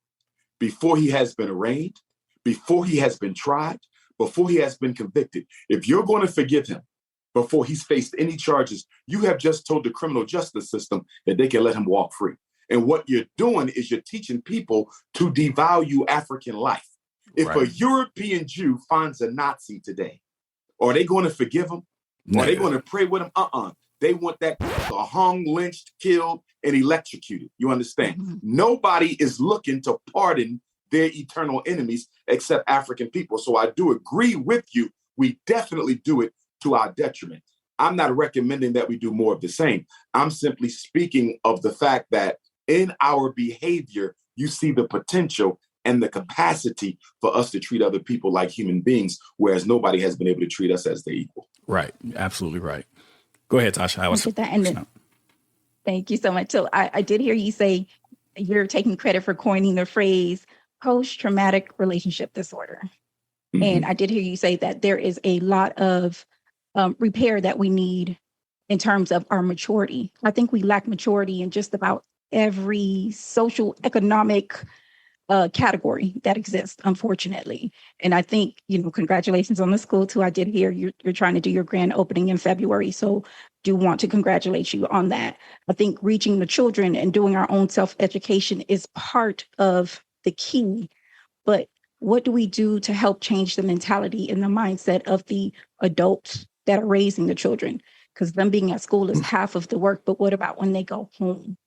S4: before he has been arraigned, before he has been tried, before he has been convicted, if you're going to forgive him before he's faced any charges, you have just told the criminal justice system that they can let him walk free. And what you're doing is you're teaching people to devalue African life. If a European Jew finds a Nazi today, are they going to forgive him? Are they going to pray with him? They want that hung, lynched, killed, and electrocuted. You understand? Mm-hmm. Nobody is looking to pardon their eternal enemies except African people. So I do agree with you. We definitely do it to our detriment. I'm not recommending that we do more of the same. I'm simply speaking of the fact that in our behavior, you see the potential and the capacity for us to treat other people like human beings, whereas nobody has been able to treat us as their equal.
S3: Right. Absolutely right. Go ahead, Tasha.
S6: Thank you so much. So I did hear you say you're taking credit for coining the phrase post-traumatic relationship disorder. Mm-hmm. And I did hear you say that there is a lot of repair that we need in terms of our maturity. I think we lack maturity in just about every social, economic category that exists, unfortunately. And I think, congratulations on the school too. I did hear you're trying to do your grand opening in February. So do want to congratulate you on that. I think reaching the children and doing our own self-education is part of the key. But what do we do to help change the mentality and the mindset of the adults that are raising the children? Because them being at school is half of the work. But what about when they go home?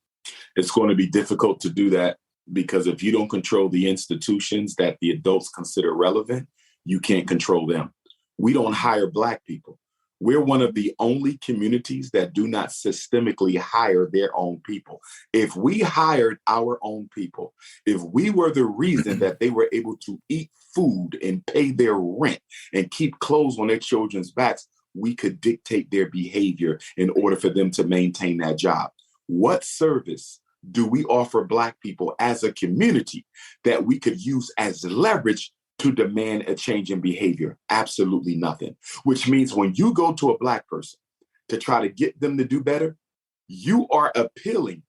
S4: It's going to be difficult to do that, because if you don't control the institutions that the adults consider relevant, you can't control them. We don't hire Black people. We're one of the only communities that do not systemically hire their own people. If we hired our own people, if we were the reason that they were able to eat food and pay their rent and keep clothes on their children's backs, we could dictate their behavior in order for them to maintain that job. What service do we offer Black people as a community that we could use as leverage to demand a change in behavior? Absolutely nothing. Which means when you go to a Black person to try to get them to do better, you are appealing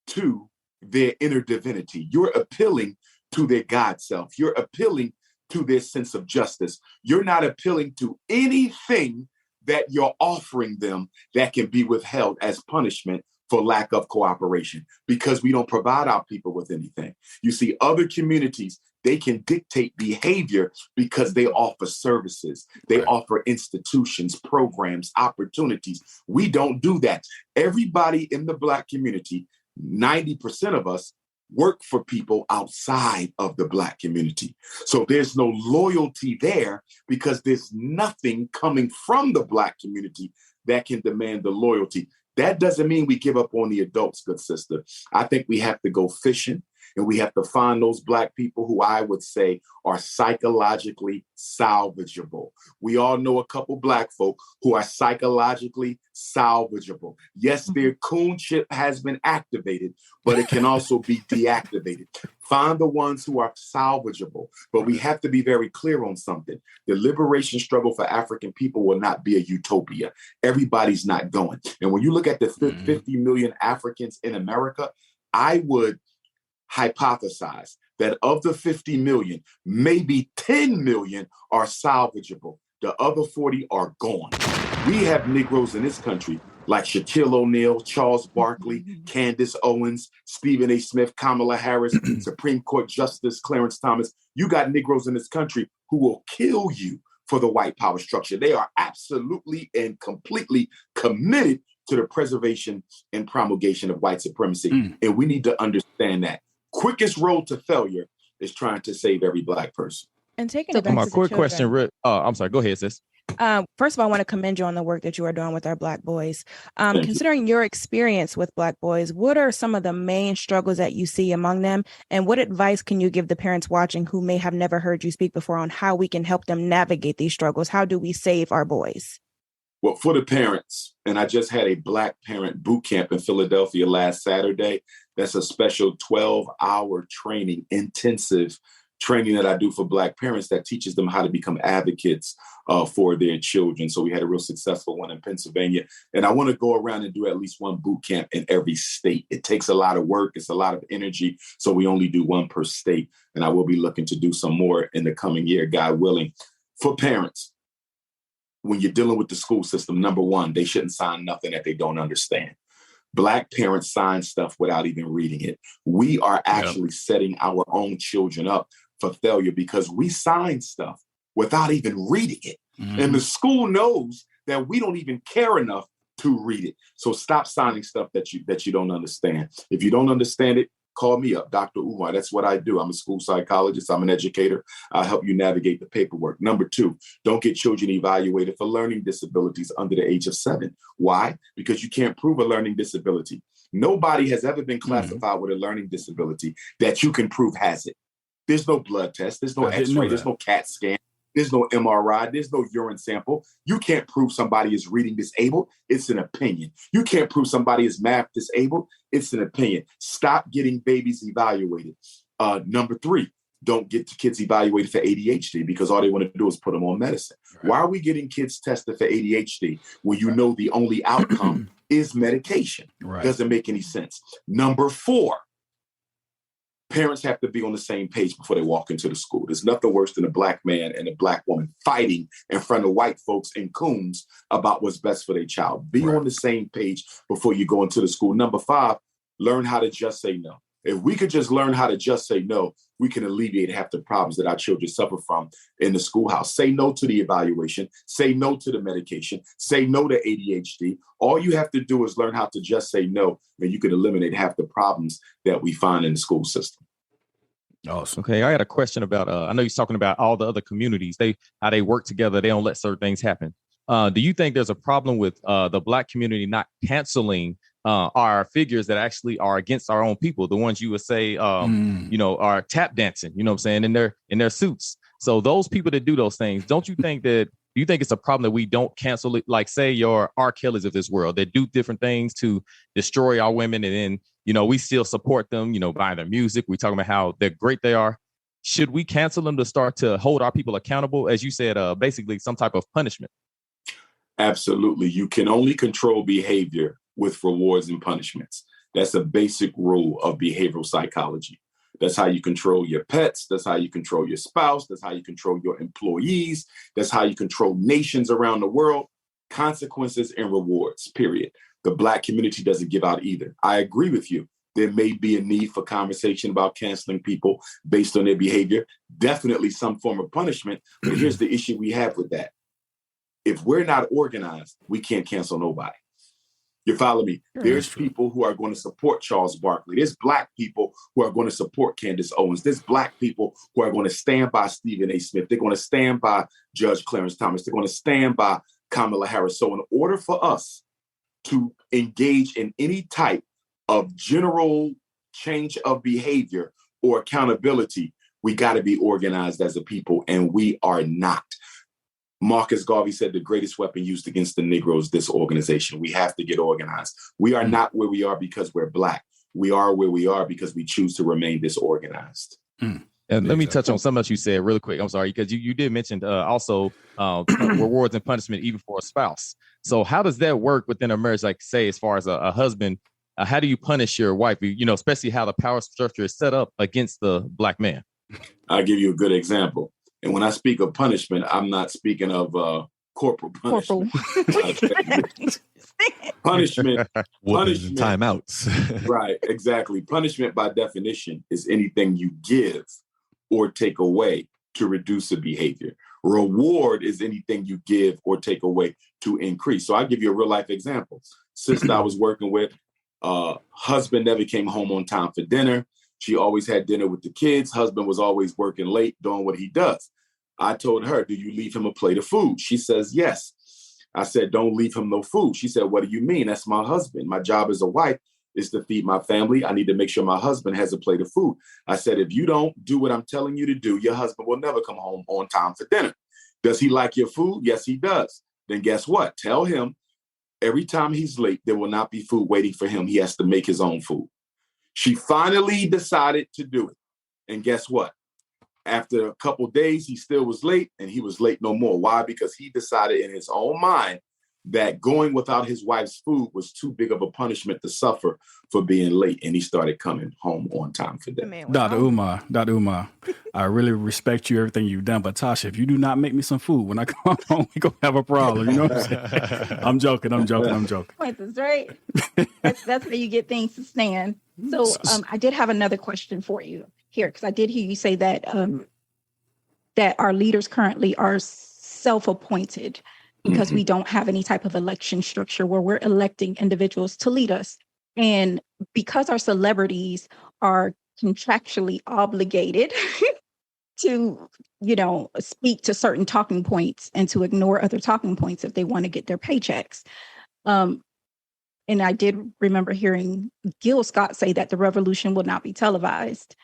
S4: to their inner divinity. You're appealing to their God self. You're appealing to their sense of justice. You're not appealing to anything that you're offering them that can be withheld as punishment for lack of cooperation, because we don't provide our people with anything. You see, other communities, they can dictate behavior because they offer services. They offer institutions, programs, opportunities. We don't do that. Everybody in the Black community, 90% of us, work for people outside of the Black community. So there's no loyalty there because there's nothing coming from the Black community that can demand the loyalty. That doesn't mean we give up on the adults, good sister. I think we have to go fishing, and we have to find those Black people who I would say are psychologically salvageable. We all know a couple Black folk who are psychologically salvageable. Yes, their coonship has been activated, but it can also be deactivated. Find the ones who are salvageable. But we have to be very clear on something. The liberation struggle for African people will not be a utopia. Everybody's not going. And when you look at the 50 million Africans in America, I would hypothesize that of the 50 million, maybe 10 million are salvageable. The other 40 are gone. We have Negroes in this country like Shaquille O'Neal, Charles Barkley, Candace Owens, Stephen A. Smith, Kamala Harris, Supreme Court Justice Clarence Thomas. You got Negroes in this country who will kill you for the white power structure. They are absolutely and completely committed to the preservation and promulgation of white supremacy. And we need to understand that. Quickest road to failure is trying to save every Black person.
S8: And taking it back
S5: my
S8: to
S5: quick question. I'm sorry. Go ahead, sis.
S8: First of all, I want to commend you on the work that you are doing with our Black boys. Considering your experience with Black boys, what are some of the main struggles that you see among them? And what advice can you give the parents watching who may have never heard you speak before on how we can help them navigate these struggles? How do we save our boys?
S4: Well, for the parents, and I just had a Black parent boot camp in Philadelphia last Saturday. That's a special 12-hour training, intensive training that I do for Black parents that teaches them how to become advocates for their children. So we had a real successful one in Pennsylvania. And I want to go around and do at least one boot camp in every state. It takes a lot of work. It's a lot of energy. So we only do one per state. And I will be looking to do some more in the coming year, God willing. For parents, when you're dealing with the school system, number one, they shouldn't sign nothing that they don't understand. Black parents sign stuff without even reading it. We are actually setting our own children up for failure because we sign stuff without even reading it. And the school knows that we don't even care enough to read it. So stop signing stuff that you don't understand. If you don't understand it, call me up, Dr. Umar. That's what I do. I'm a school psychologist. I'm an educator. I'll help you navigate the paperwork. Number two, don't get children evaluated for learning disabilities under the age of 7. Why? Because you can't prove a learning disability. Nobody has ever been classified with a learning disability that you can prove has it. There's no blood test. There's no X-ray. There's no CAT scan. There's no MRI. There's no urine sample. You can't prove somebody is reading disabled. It's an opinion. You can't prove somebody is math disabled. It's an opinion. Stop getting babies evaluated. Number three, don't get kids evaluated for ADHD because all they want to do is put them on medicine. Right. Why are we getting kids tested for ADHD when you know the only outcome is medication? Right. Doesn't make any sense. Number four, parents have to be on the same page before they walk into the school. There's nothing worse than a Black man and a Black woman fighting in front of white folks and coons about what's best for their child. Be on the same page before you go into the school. Number five, learn how to just say no. If we could just learn how to just say no, we can alleviate half the problems that our children suffer from in the schoolhouse. Say no to the evaluation. Say no to the medication. Say no to ADHD. All you have to do is learn how to just say no, and you can eliminate half the problems that we find in the school system.
S5: Awesome. Okay, I had a question about, I know you're talking about all the other communities, how they work together. They don't let certain things happen. Do you think there's a problem with the Black community not canceling are figures that actually are against our own people, the ones you would say, are tap dancing, you know what I'm saying, in their suits. So those people that do those things, do you think it's a problem that we don't cancel it? Like say your R. Kellys of this world that do different things to destroy our women. And then, we still support them, by their music. We talking about how they're great they are. Should we cancel them to start to hold our people accountable? As you said, basically some type of punishment.
S4: Absolutely. You can only control behavior with rewards and punishments. That's a basic rule of behavioral psychology. That's how you control your pets. That's how you control your spouse. That's how you control your employees. That's how you control nations around the world. Consequences and rewards, period. The Black community doesn't give out either. I agree with you. There may be a need for conversation about canceling people based on their behavior. Definitely some form of punishment. But here's the issue we have with that. If we're not organized, we can't cancel nobody. You follow me? There's people who are going to support Charles Barkley. There's Black people who are going to support Candace Owens. There's Black people who are going to stand by Stephen A. Smith. They're going to stand by Judge Clarence Thomas. They're going to stand by Kamala Harris. So in order for us to engage in any type of general change of behavior or accountability, we got to be organized as a people, and we are not. Marcus Garvey said the greatest weapon used against the Negro is disorganization. We have to get organized. We are not where we are because we're Black. We are where we are because we choose to remain disorganized.
S5: And let me touch on something else you said really quick. I'm sorry, because you did mention also rewards and punishment even for a spouse. So how does that work within a marriage? Like say, as far as a husband, how do you punish your wife? Especially how the power structure is set up against the Black man. I'll
S4: give you a good example. And when I speak of punishment, I'm not speaking of Corporal punishment.
S6: Corporal.
S4: Punishment.
S7: Punishment. Timeouts.
S4: Right, exactly. Punishment by definition is anything you give or take away to reduce a behavior. Reward is anything you give or take away to increase. So I'll give you a real life example. Sister I was working with, husband never came home on time for dinner. She always had dinner with the kids. Husband was always working late doing what he does. I told her, do you leave him a plate of food? She says, yes. I said, don't leave him no food. She said, what do you mean? That's my husband. My job as a wife is to feed my family. I need to make sure my husband has a plate of food. I said, if you don't do what I'm telling you to do, your husband will never come home on time for dinner. Does he like your food? Yes, he does. Then guess what? Tell him every time he's late, there will not be food waiting for him. He has to make his own food. She finally decided to do it. And guess what? After a couple of days, he still was late, and he was late no more. Why? Because he decided in his own mind that going without his wife's food was too big of a punishment to suffer for being late, and he started coming home on time for dinner.
S3: Dr. Umar, I really respect you, everything you've done, but Tasha, if you do not make me some food when I come home, we're going to have a problem. You know what I'm saying? I'm joking.
S6: That's right. That's how you get things to stand. So I did have another question for you here, because I did hear you say that that our leaders currently are self-appointed because we don't have any type of election structure where we're electing individuals to lead us. And because our celebrities are contractually obligated to, speak to certain talking points and to ignore other talking points if they want to get their paychecks. And I did remember hearing Gil Scott say that the revolution will not be televised.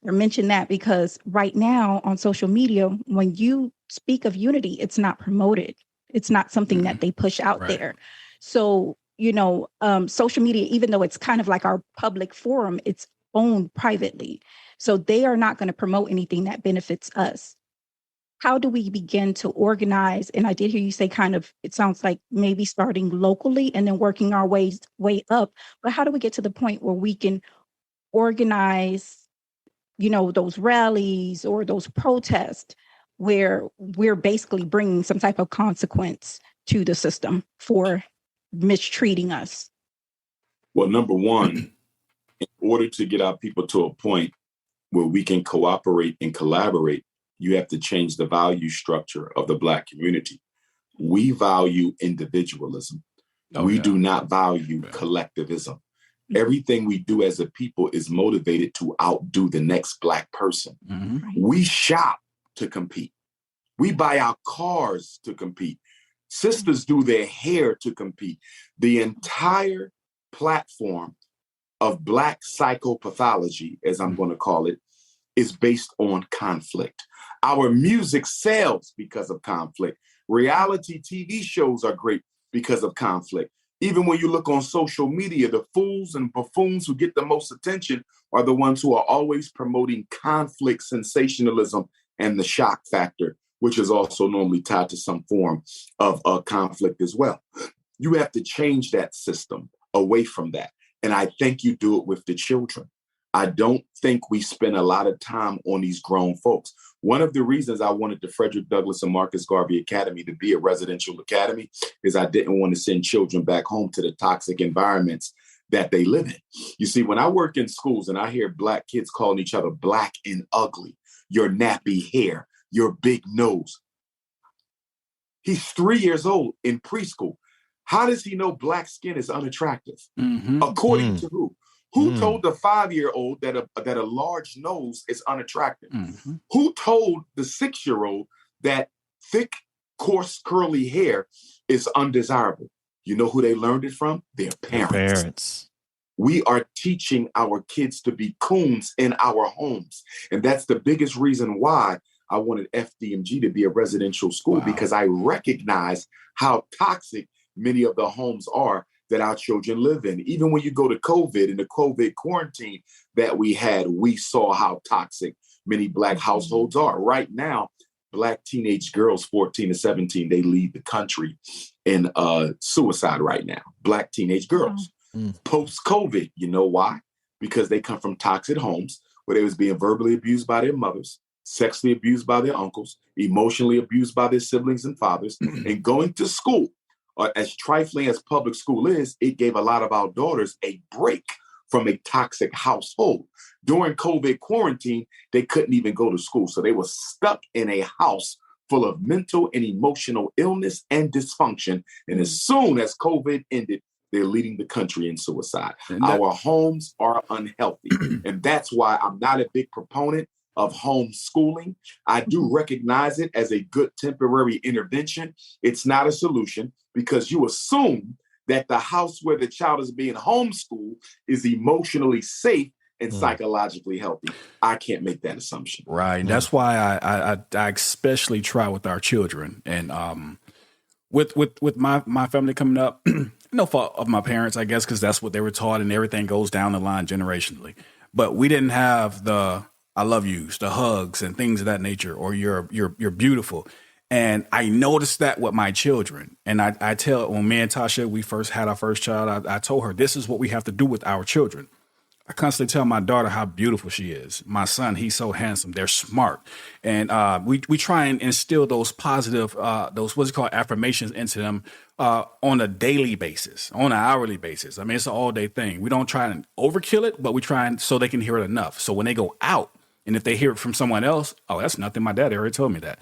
S6: I mention that because right now on social media, when you speak of unity, it's not promoted. It's not something that they push out there. So, social media, even though it's kind of like our public forum, it's owned privately. So they are not going to promote anything that benefits us. How do we begin to organize? And I did hear you say it sounds like maybe starting locally and then working our way up. But how do we get to the point where we can organize, those rallies or those protests where we're basically bringing some type of consequence to the system for mistreating us?
S4: Well, number one, in order to get our people to a point where we can cooperate and collaborate, you have to change the value structure of the Black community. We value individualism. We do not value collectivism. Everything we do as a people is motivated to outdo the next Black person. We shop to compete. We buy our cars to compete. Sisters do their hair to compete. The entire platform of Black psychopathology, as I'm going to call it, is based on conflict. Our music sells because of conflict. Reality TV shows are great because of conflict. Even when you look on social media, the fools and buffoons who get the most attention are the ones who are always promoting conflict, sensationalism, and the shock factor, which is also normally tied to some form of conflict as well. You have to change that system away from that. And I think you do it with the children. I don't think we spend a lot of time on these grown folks. One of the reasons I wanted the Frederick Douglass and Marcus Garvey Academy to be a residential academy is I didn't want to send children back home to the toxic environments that they live in. You see, when I work in schools and I hear Black kids calling each other Black and ugly, your nappy hair, your big nose. He's 3 years old in preschool. How does he know Black skin is unattractive? According to who? Who told the 5-year-old that a large nose is unattractive? Who told the 6-year-old that thick, coarse, curly hair is undesirable? You know who they learned it from? Their parents. We are teaching our kids to be coons in our homes. And that's the biggest reason why I wanted FDMG to be a residential school, because I recognize how toxic many of the homes are that our children live in. Even when you go to COVID and the COVID quarantine that we had, we saw how toxic many Black households are. Right now, Black teenage girls, 14 to 17, they leave the country in suicide right now. Black teenage girls. Post-COVID, you know why? Because they come from toxic homes where they was being verbally abused by their mothers. sexually abused by their uncles, emotionally abused by their siblings and fathers, and going to school. As trifling as public school is, it gave a lot of our daughters a break from a toxic household. During COVID quarantine, they couldn't even go to school. So they were stuck in a house full of mental and emotional illness and dysfunction. And as soon as COVID ended, they're leading the country in suicide. Our homes are unhealthy. And that's why I'm not a big proponent of homeschooling. I do recognize it as a good temporary intervention. It's not a solution because you assume that the house where the child is being homeschooled is emotionally safe and psychologically healthy. I can't make that assumption.
S3: Right. And that's why I especially try with our children. And with my family coming up, no fault of my parents, I guess, because that's what they were taught and everything goes down the line generationally. But we didn't have the I love yous, the hugs and things of that nature, or you're beautiful. And I noticed that with my children. And I tell, when me and Tasha, we first had our first child, I told her, this is what we have to do with our children. I constantly tell my daughter how beautiful she is. My son, he's so handsome. They're smart. And we try and instill those positive, those what's called affirmations into them on a daily basis, on an hourly basis. I mean, it's an all day thing. We don't try and overkill it, but we try and so they can hear it enough. So when they go out, and if they hear it from someone else, oh, that's nothing. My dad already told me that,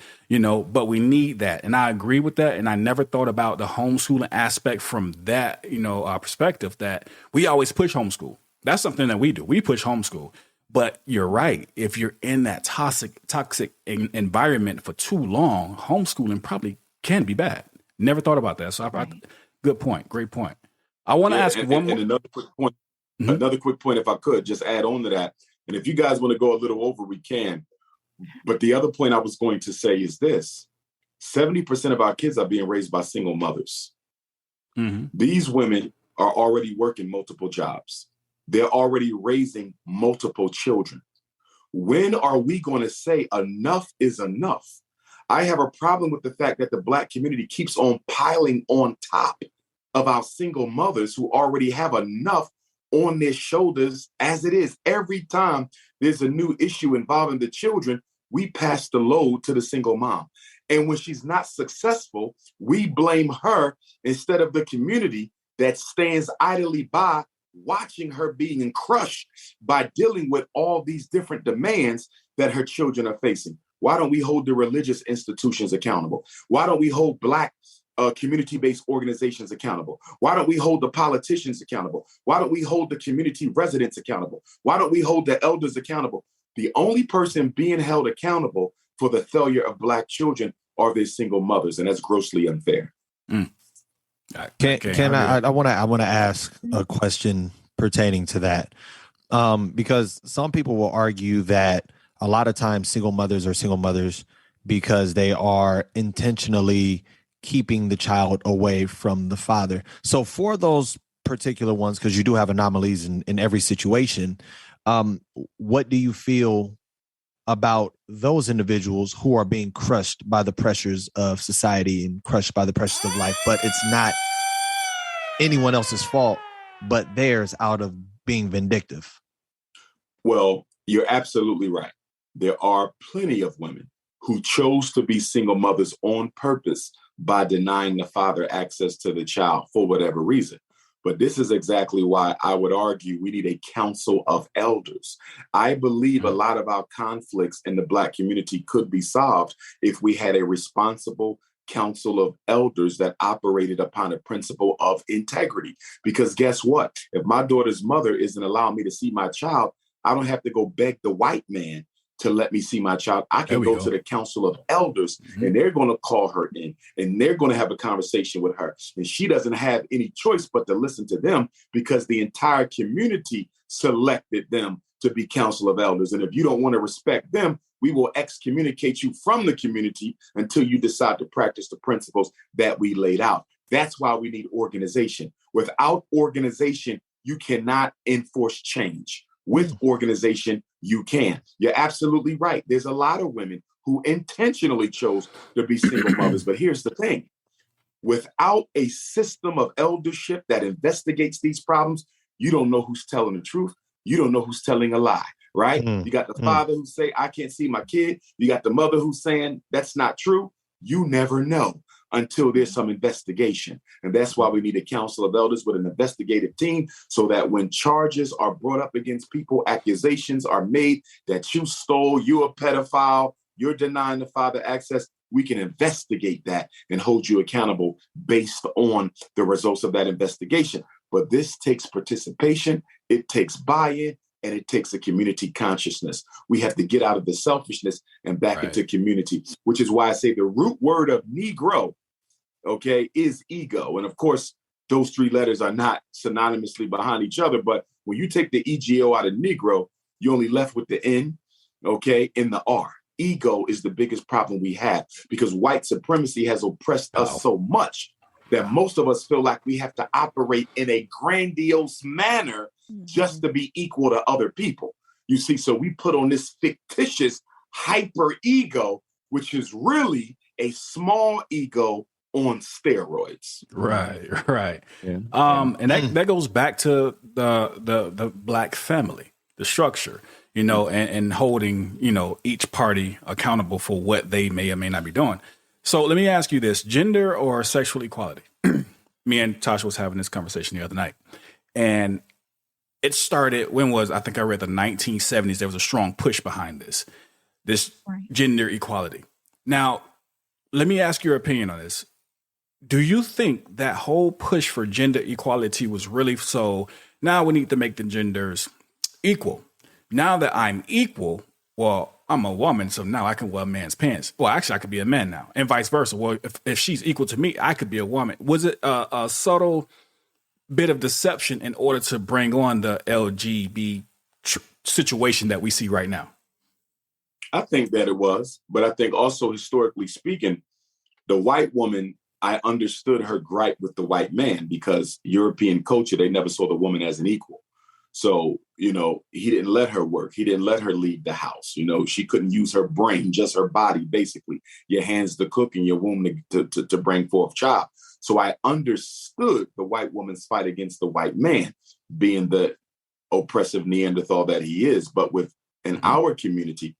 S3: but we need that. And I agree with that. And I never thought about the homeschooling aspect from that, perspective that we always push homeschool. That's something that we do. We push homeschool. But you're right. If you're in that toxic environment for too long, homeschooling probably can be bad. Never thought about that. So good point. Great point. I want to ask one more.
S4: Another quick point. Mm-hmm. Another quick point, if I could, just add on to that. And if you guys want to go a little over, we can. But the other point I was going to say is this. 70% of our kids are being raised by single mothers. Mm-hmm. These women are already working multiple jobs. They're already raising multiple children. When are we going to say enough is enough? I have a problem with the fact that the Black community keeps on piling on top of our single mothers who already have enough on their shoulders as it is. Every time there's a new issue involving the children, we pass the load to the single mom. And when she's not successful, we blame her instead of the community that stands idly by watching her being crushed by dealing with all these different demands that her children are facing. Why don't we hold the religious institutions accountable? Why don't we hold Black community-based organizations accountable? Why don't we hold the politicians accountable? Why don't we hold the community residents accountable? Why don't we hold the elders accountable? The only person being held accountable for the failure of Black children are their single mothers, and that's grossly unfair.
S7: I want to ask a question pertaining to that, because some people will argue that a lot of times single mothers are single mothers because they are intentionally keeping the child away from the father. So for those particular ones, because you do have anomalies in every situation, what do you feel about those individuals who are being crushed by the pressures of society and crushed by the pressures of life, but it's not anyone else's fault, but theirs out of being vindictive?
S4: Well, you're absolutely right. There are plenty of women who chose to be single mothers on purpose by denying the father access to the child for whatever reason. But this is exactly why I would argue we need a council of elders. I believe a lot of our conflicts in the Black community could be solved if we had a responsible council of elders that operated upon a principle of integrity. Because guess what? If my daughter's mother isn't allowing me to see my child, I don't have to go beg the white man to let me see my child. I can go to the council of elders, and they're going to call her in, and they're going to have a conversation with her. And she doesn't have any choice but to listen to them because the entire community selected them to be council of elders. And if you don't want to respect them, we will excommunicate you from the community until you decide to practice the principles that we laid out. That's why we need organization. Without organization, you cannot enforce change. With organization, you can. You're absolutely right. There's a lot of women who intentionally chose to be single mothers. But here's the thing. Without a system of eldership that investigates these problems, you don't know who's telling the truth. You don't know who's telling a lie. right? You got the father who say, I can't see my kid. You got the mother who's saying that's not true. You never know until there's some investigation. And that's why we need a council of elders with an investigative team, so that when charges are brought up against people, accusations are made that you stole, you're a pedophile, you're denying the father access, we can investigate that and hold you accountable based on the results of that investigation. But this takes participation, it takes buy-in, and it takes a community consciousness. We have to get out of the selfishness and back into community, which is why I say the root word of Negro, okay, is ego. And of course, those three letters are not synonymously behind each other. But when you take the EGO out of Negro, you're only left with the N, okay, and the R. Ego is the biggest problem we have, because white supremacy has oppressed us so much that most of us feel like we have to operate in a grandiose manner just to be equal to other people. You see, so we put on this fictitious hyper ego, which is really a small ego on steroids.
S3: Right. Yeah. And that goes back to the Black family, the structure, and holding, each party accountable for what they may or may not be doing. So let me ask you this: gender or sexual equality? Me and Tasha was having this conversation the other night, and it started, I think I read the 1970s. There was a strong push behind this gender equality. Now, let me ask your opinion on this. Do you think that whole push for gender equality was really so, now we need to make the genders equal? Now that I'm equal, well, I'm a woman, so now I can wear a man's pants. Well, actually, I could be a man now, and vice versa. Well, if she's equal to me, I could be a woman. Was it a subtle bit of deception in order to bring on the LGBT situation that we see right now?
S4: I think that it was, but I think also historically speaking, the white woman, I understood her gripe with the white man, because European culture, they never saw the woman as an equal. So, he didn't let her work. He didn't let her leave the house. She couldn't use her brain, just her body, basically. Your hands to cook and your womb to bring forth child. So I understood the white woman's fight against the white man, being the oppressive Neanderthal that he is. But in our community,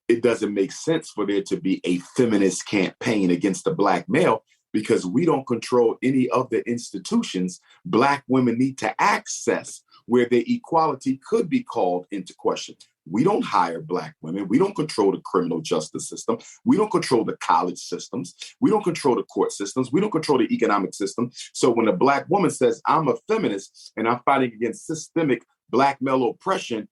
S4: it doesn't make sense for there to be a feminist campaign against the Black male, because we don't control any of the institutions Black women need to access, where their equality could be called into question. We don't hire Black women. We don't control the criminal justice system. We don't control the college systems. We don't control the court systems. We don't control the economic system. So when a Black woman says, I'm a feminist and I'm fighting against systemic Black male oppression,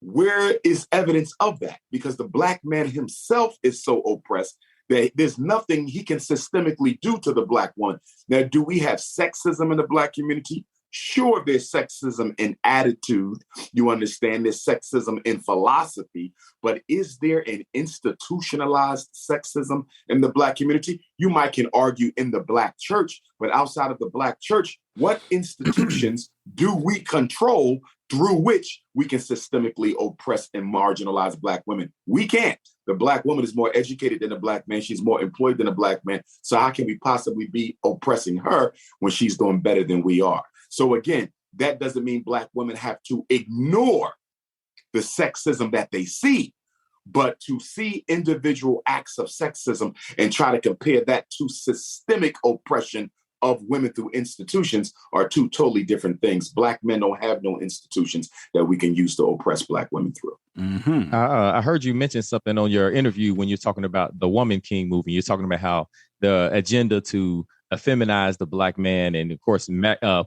S4: where is evidence of that? Because the Black man himself is so oppressed that there's nothing he can systemically do to the Black woman. Now, do we have sexism in the Black community? Sure, there's sexism in attitude. You understand there's sexism in philosophy, but is there an institutionalized sexism in the Black community? You might can argue in the Black church, but outside of the Black church, what institutions do we control through which we can systemically oppress and marginalize Black women? We can't. The Black woman is more educated than the Black man. She's more employed than a Black man. So how can we possibly be oppressing her when she's doing better than we are? So again, that doesn't mean Black women have to ignore the sexism that they see, but to see individual acts of sexism and try to compare that to systemic oppression of women through institutions are two totally different things. Black men don't have no institutions that we can use to oppress Black women through.
S5: Mm-hmm. I heard you mention something on your interview when you're talking about the Woman King movement. You're talking about how the agenda to feminize the Black man and, of course,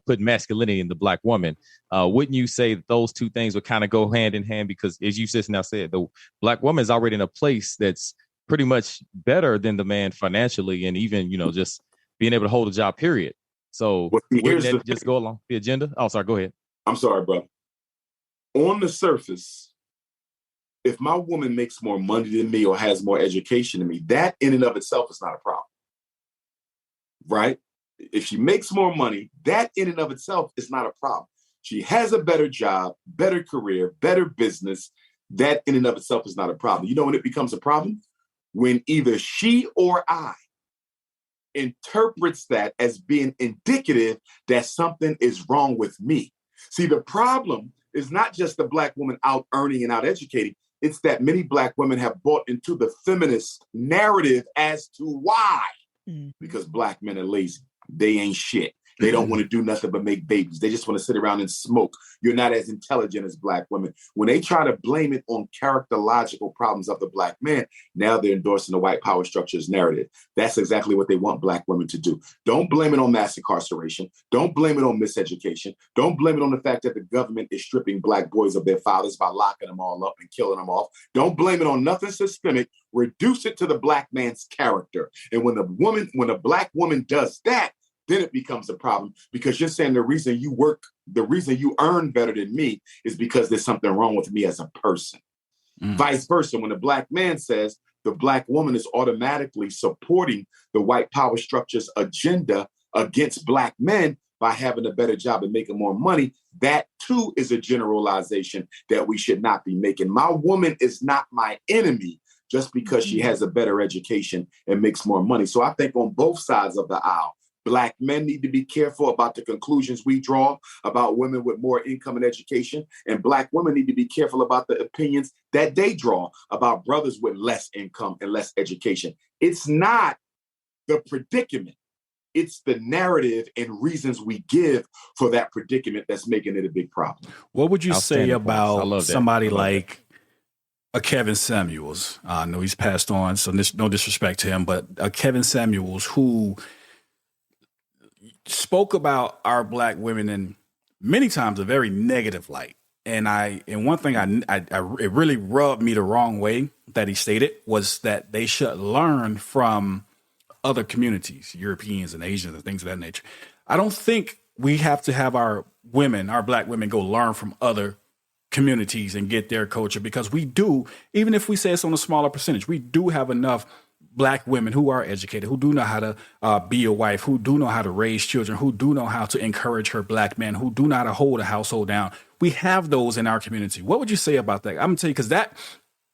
S5: put masculinity in the Black woman. Wouldn't you say that those two things would kind of go hand in hand? Because as you just now said, the Black woman is already in a place that's pretty much better than the man financially and even, just being able to hold a job, period. So wouldn't that just go along the agenda? Oh, sorry, go ahead.
S4: I'm sorry, bro. On the surface, if my woman makes more money than me or has more education than me, that in and of itself is not a problem. Right? If she makes more money, that in and of itself is not a problem. She has a better job, better career, better business. That in and of itself is not a problem. You know when it becomes a problem? When either she or I interprets that as being indicative that something is wrong with me. See, the problem is not just the Black woman out earning and out educating. It's that many Black women have bought into the feminist narrative as to why. Because Black men are lazy. They ain't shit. They don't want to do nothing but make babies. They just want to sit around and smoke. You're not as intelligent as Black women. When they try to blame it on characterological problems of the Black man, now they're endorsing the white power structures narrative. That's exactly what they want Black women to do. Don't blame it on mass incarceration. Don't blame it on miseducation. Don't blame it on the fact that the government is stripping Black boys of their fathers by locking them all up and killing them off. Don't blame it on nothing systemic. Reduce it to the Black man's character. And when a Black woman does that, then it becomes a problem, because you're saying the reason you earn better than me is because there's something wrong with me as a person. Vice versa, when a Black man says the Black woman is automatically supporting the white power structure's agenda against Black men by having a better job and making more money, that too is a generalization that we should not be making. My woman is not my enemy just because she has a better education and makes more money. So I think on both sides of the aisle, Black men need to be careful about the conclusions we draw about women with more income and education, and Black women need to be careful about the opinions that they draw about brothers with less income and less education. It's not the predicament. It's the narrative and reasons we give for that predicament that's making it a big problem.
S3: What would you say about somebody like a Kevin Samuels? I know he's passed on, so no disrespect to him, but a Kevin Samuels who spoke about our Black women in many times a very negative light. And one thing it really rubbed me the wrong way that he stated was that they should learn from other communities, Europeans and Asians and things of that nature. I don't think we have to have our Black women go learn from other communities and get their culture, because we do, even if we say it's on a smaller percentage, we do have enough Black women who are educated, who do know how to be a wife, who do know how to raise children, who do know how to encourage her Black men, who do know how to hold a household down. We have those in our community. What would you say about that? I'm going to tell you, because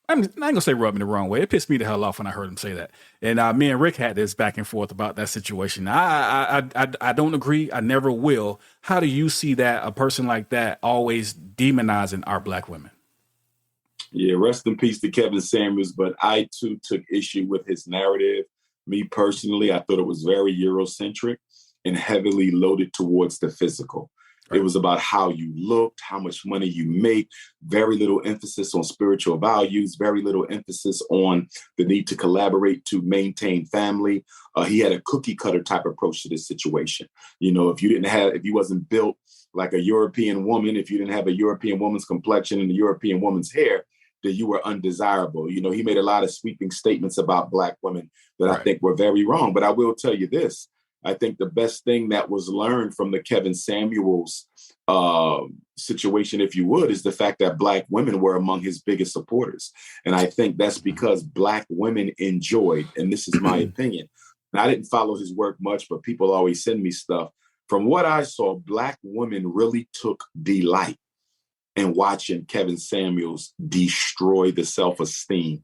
S3: I'm not going to say rub me the wrong way. It pissed me the hell off when I heard him say that. And me and Rick had this back and forth about that situation. I don't agree. I never will. How do you see that, a person like that always demonizing our Black women?
S4: Yeah, rest in peace to Kevin Samuels, but I too took issue with his narrative. Me personally, I thought it was very Eurocentric and heavily loaded towards the physical. Right. It was about how you looked, how much money you make, very little emphasis on spiritual values, very little emphasis on the need to collaborate to maintain family. He had a cookie cutter type approach to this situation. You know, if you wasn't built like a European woman, if you didn't have a European woman's complexion and a European woman's hair, that you were undesirable. You know, he made a lot of sweeping statements about Black women that I think were very wrong. But I will tell you this. I think the best thing that was learned from the Kevin Samuels situation, if you would, is the fact that Black women were among his biggest supporters. And I think that's because Black women enjoyed, and this is my opinion, and I didn't follow his work much, but people always send me stuff. From what I saw, Black women really took delight and watching Kevin Samuels destroy the self-esteem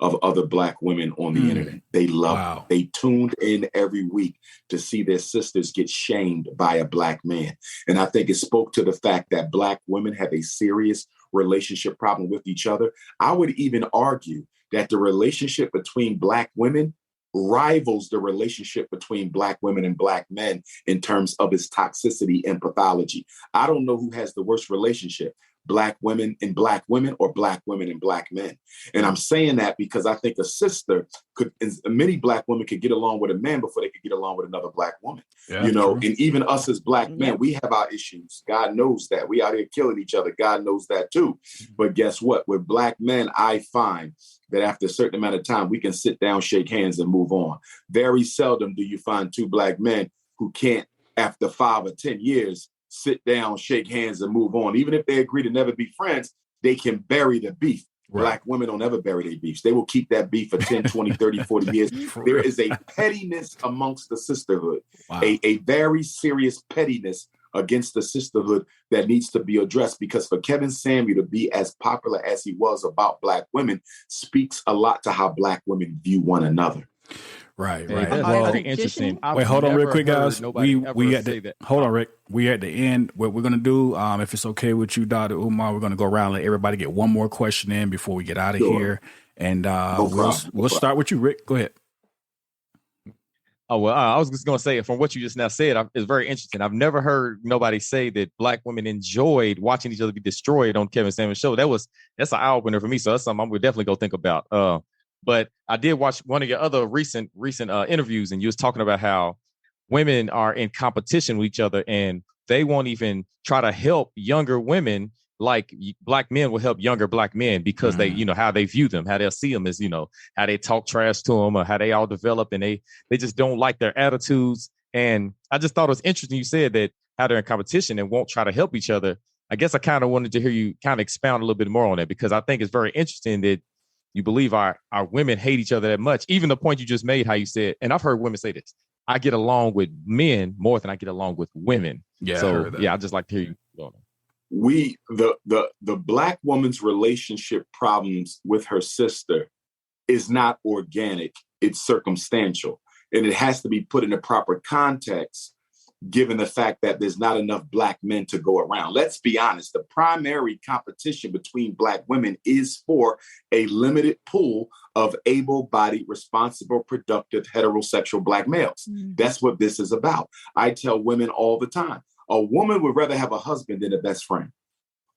S4: of other Black women on the internet. They loved it. They tuned in every week to see their sisters get shamed by a Black man. And I think it spoke to the fact that Black women have a serious relationship problem with each other. I would even argue that the relationship between Black women rivals the relationship between Black women and Black men in terms of its toxicity and pathology. I don't know who has the worst relationship, Black women and Black women or Black women and Black men. And I'm saying that because I think a sister many Black women could get along with a man before they could get along with another Black woman. Yeah, you know, true. And even us as Black men, we have our issues. God knows that. We out here killing each other. God knows that too. But guess what? With Black men, I find that after a certain amount of time, we can sit down, shake hands, and move on. Very seldom do you find two Black men who can't, after 5 or 10 years, sit down, shake hands, and move on. Even if they agree to never be friends, they can bury the beef. Right. Black women don't ever bury their beefs. They will keep that beef for 10, 20, 30, 40 years. There is a pettiness amongst the sisterhood, a very serious pettiness against the sisterhood that needs to be addressed, because for Kevin Samuel to be as popular as he was about Black women speaks a lot to how Black women view one another.
S3: Right,
S5: Hey,
S3: right.
S5: that's
S3: Well,
S5: very interesting. I've
S3: wait, hold on, real
S5: never
S3: quick,
S5: heard
S3: guys.
S5: nobody
S3: We
S5: ever
S3: at
S5: say
S3: the
S5: that.
S3: hold on, Rick. We at the end. What we're gonna do, if it's okay with you, Dr. Umar, we're gonna go around and let everybody get one more question in before we get out of
S4: Sure.
S3: here, and
S4: No problem.
S3: we'll start with you, Rick. Go ahead.
S5: Oh, well, I was just going to say, from what you just now said, it's very interesting. I've never heard nobody say that Black women enjoyed watching each other be destroyed on Kevin Samuels' show. That's an eye opener for me. So that's something I'm going to definitely go think about. But I did watch one of your other recent interviews, and you was talking about how women are in competition with each other, and they won't even try to help younger women like Black men will help younger Black men because they, how they view them, how they'll see them as, how they talk trash to them or how they all develop, and they just don't like their attitudes. And I just thought it was interesting. You said that how they're in competition and won't try to help each other. I guess I kind of wanted to hear you kind of expound a little bit more on that, because I think it's very interesting that you believe our women hate each other that much. Even the point you just made, how you said, and I've heard women say this, I get along with men more than I get along with women.
S3: Yeah.
S5: So yeah, I just like to hear you go on.
S4: The Black woman's relationship problems with her sister is not organic. It's circumstantial, and it has to be put in a proper context, given the fact that there's not enough Black men to go around. Let's be honest. The primary competition between Black women is for a limited pool of able-bodied, responsible, productive, heterosexual Black males. Mm-hmm. That's what this is about. I tell women all the time, a woman would rather have a husband than a best friend.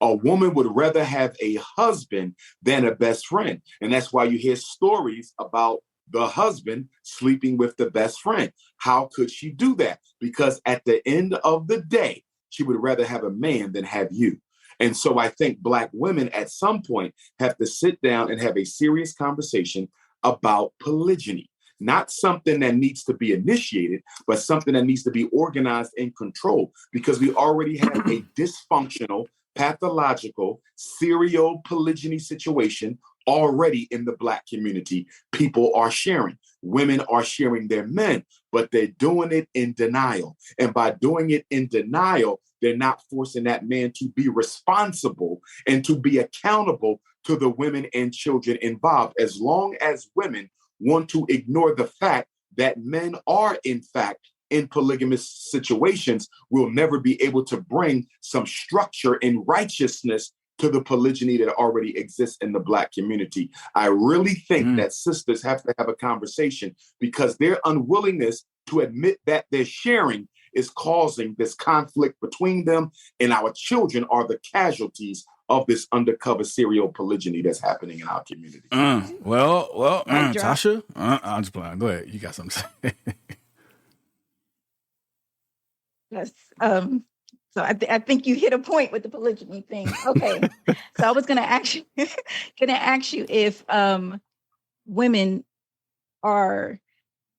S4: A woman would rather have a husband than a best friend. And that's why you hear stories about the husband sleeping with the best friend. How could she do that? Because at the end of the day, she would rather have a man than have you. And so I think Black women at some point have to sit down and have a serious conversation about polygyny. Not something that needs to be initiated, but something that needs to be organized and controlled, because we already have a dysfunctional, pathological, serial polygyny situation already in the Black community. People are sharing. Women are sharing their men, but they're doing it in denial. And by doing it in denial, they're not forcing that man to be responsible and to be accountable to the women and children involved. As long as women want to ignore the fact that men are, in fact, in polygamous situations, we'll never be able to bring some structure and righteousness to the polygyny that already exists in the Black community. I really think that sisters have to have a conversation, because their unwillingness to admit that they're sharing is causing this conflict between them, and our children are the casualties of this undercover serial polygyny that's happening in our community.
S3: Tasha, I'm just playing. Go ahead. You got something to say?
S6: Yes. So I think you hit a point with the polygyny thing. Okay. So I was going to ask you if women are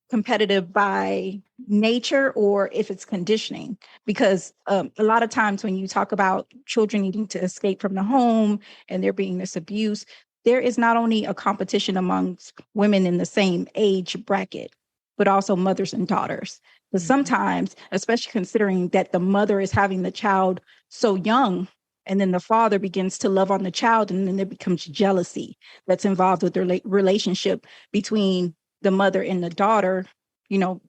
S6: competitive by nature or if it's conditioning, because a lot of times when you talk about children needing to escape from the home and there being this abuse, there is not only a competition amongst women in the same age bracket, but also mothers and daughters. But sometimes, especially considering that the mother is having the child so young, and then the father begins to love on the child, and then there becomes jealousy that's involved with the relationship between the mother and the daughter, no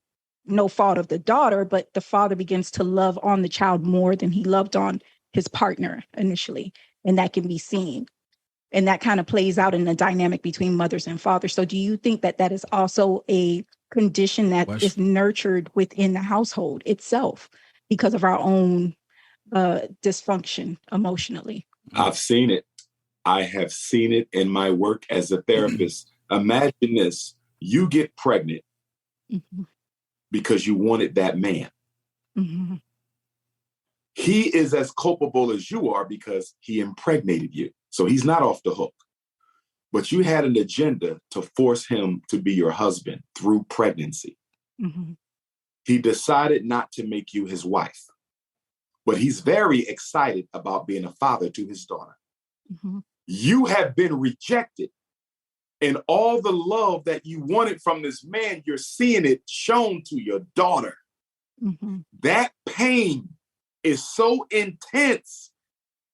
S6: fault of the daughter, but the father begins to love on the child more than he loved on his partner initially. And that can be seen. And that kind of plays out in the dynamic between mothers and fathers. So do you think that that is also a condition that is nurtured within the household itself because of our own dysfunction emotionally?
S4: I've seen it. I have seen it in my work as a therapist. Imagine this. You get pregnant because you wanted that man. Mm-hmm. He is as culpable as you are because he impregnated you. So he's not off the hook. But you had an agenda to force him to be your husband through pregnancy. Mm-hmm. He decided not to make you his wife, but he's very excited about being a father to his daughter. Mm-hmm. You have been rejected. And all the love that you wanted from this man, you're seeing it shown to your daughter. Mm-hmm. That pain is so intense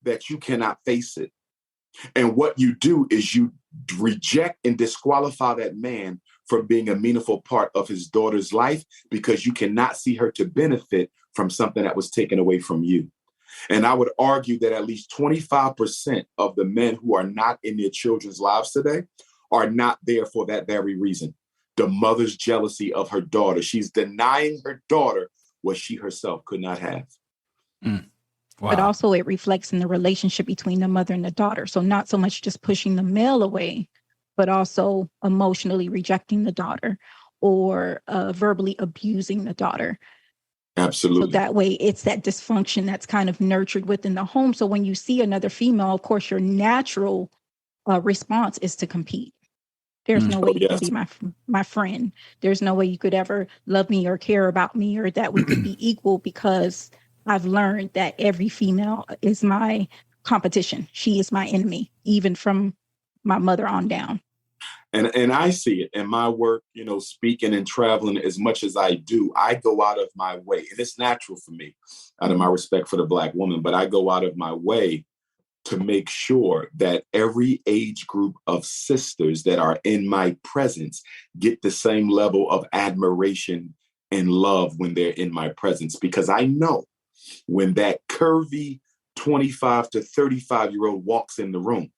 S4: that you cannot face it. And what you do is you reject and disqualify that man from being a meaningful part of his daughter's life because you cannot see her to benefit from something that was taken away from you. And I would argue that at least 25% of the men who are not in their children's lives today are not there for that very reason. The mother's jealousy of her daughter. She's denying her daughter what she herself could not have.
S3: Mm. Wow.
S6: But also it reflects in the relationship between the mother and the daughter. So not so much just pushing the male away, but also emotionally rejecting the daughter or verbally abusing the daughter.
S4: Absolutely.
S6: So that way it's that dysfunction that's kind of nurtured within the home. So when you see another female, of course, your natural response is to compete. There's no way you can be my friend. There's no way you could ever love me or care about me or that we could be equal because I've learned that every female is my competition. She is my enemy, even from my mother on down.
S4: And I see it in my work, speaking and traveling as much as I do. I go out of my way, and it's natural for me out of my respect for the Black woman, but I go out of my way to make sure that every age group of sisters that are in my presence get the same level of admiration and love when they're in my presence. Because I know when that curvy 25 to 35-year-old walks in the room,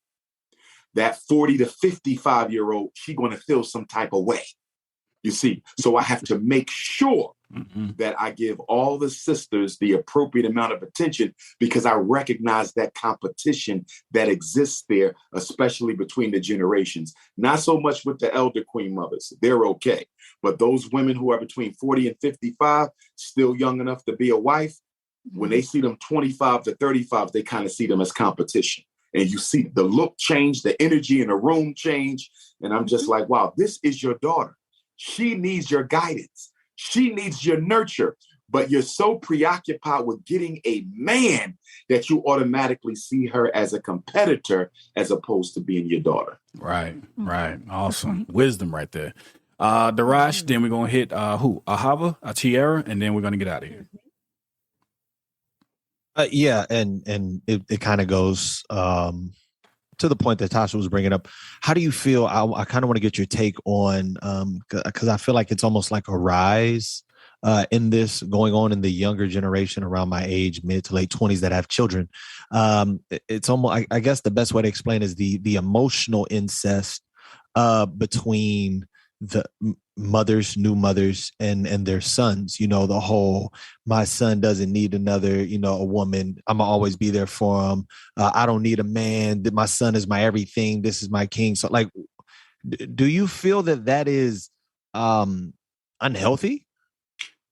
S4: that 40 to 55-year-old, she's going to feel some type of way. You see, so I have to make sure that I give all the sisters the appropriate amount of attention because I recognize that competition that exists there, especially between the generations. Not so much with the elder queen mothers. They're okay. But those women who are between 40 and 55, still young enough to be a wife, when they see them 25 to 35, they kind of see them as competition. And you see the look change, the energy in the room change. And I'm just like, wow, this is your daughter. She needs your guidance. She needs your nurture. But you're so preoccupied with getting a man that you automatically see her as a competitor as opposed to being your daughter.
S3: Right. Awesome. Wisdom right there. Darash, then we're going to hit Ahava, Tiara, and then we're going to get out of here.
S7: Yeah, and it kind of goes to the point that Tasha was bringing up. How do you feel? I kind of want to get your take on, because I feel like it's almost like a rise in this going on in the younger generation around my age, mid to late 20s that have children. It's almost, I guess the best way to explain is the emotional incest between the new mothers and their sons. The whole, my son doesn't need another, a woman. I'm gonna always be there for him. I don't need a man. My son is my everything. This is my king. So like, do you feel that is unhealthy?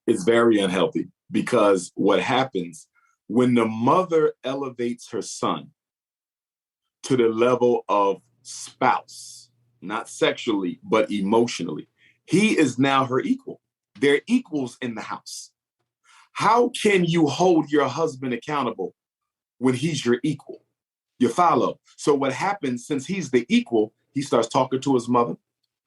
S4: It's very unhealthy because what happens when the mother elevates her son to the level of spouse, not sexually, but emotionally, he is now her equal. They're equals in the house. How can you hold your husband accountable when he's your equal? You follow? So what happens, since he's the equal, he starts talking to his mother,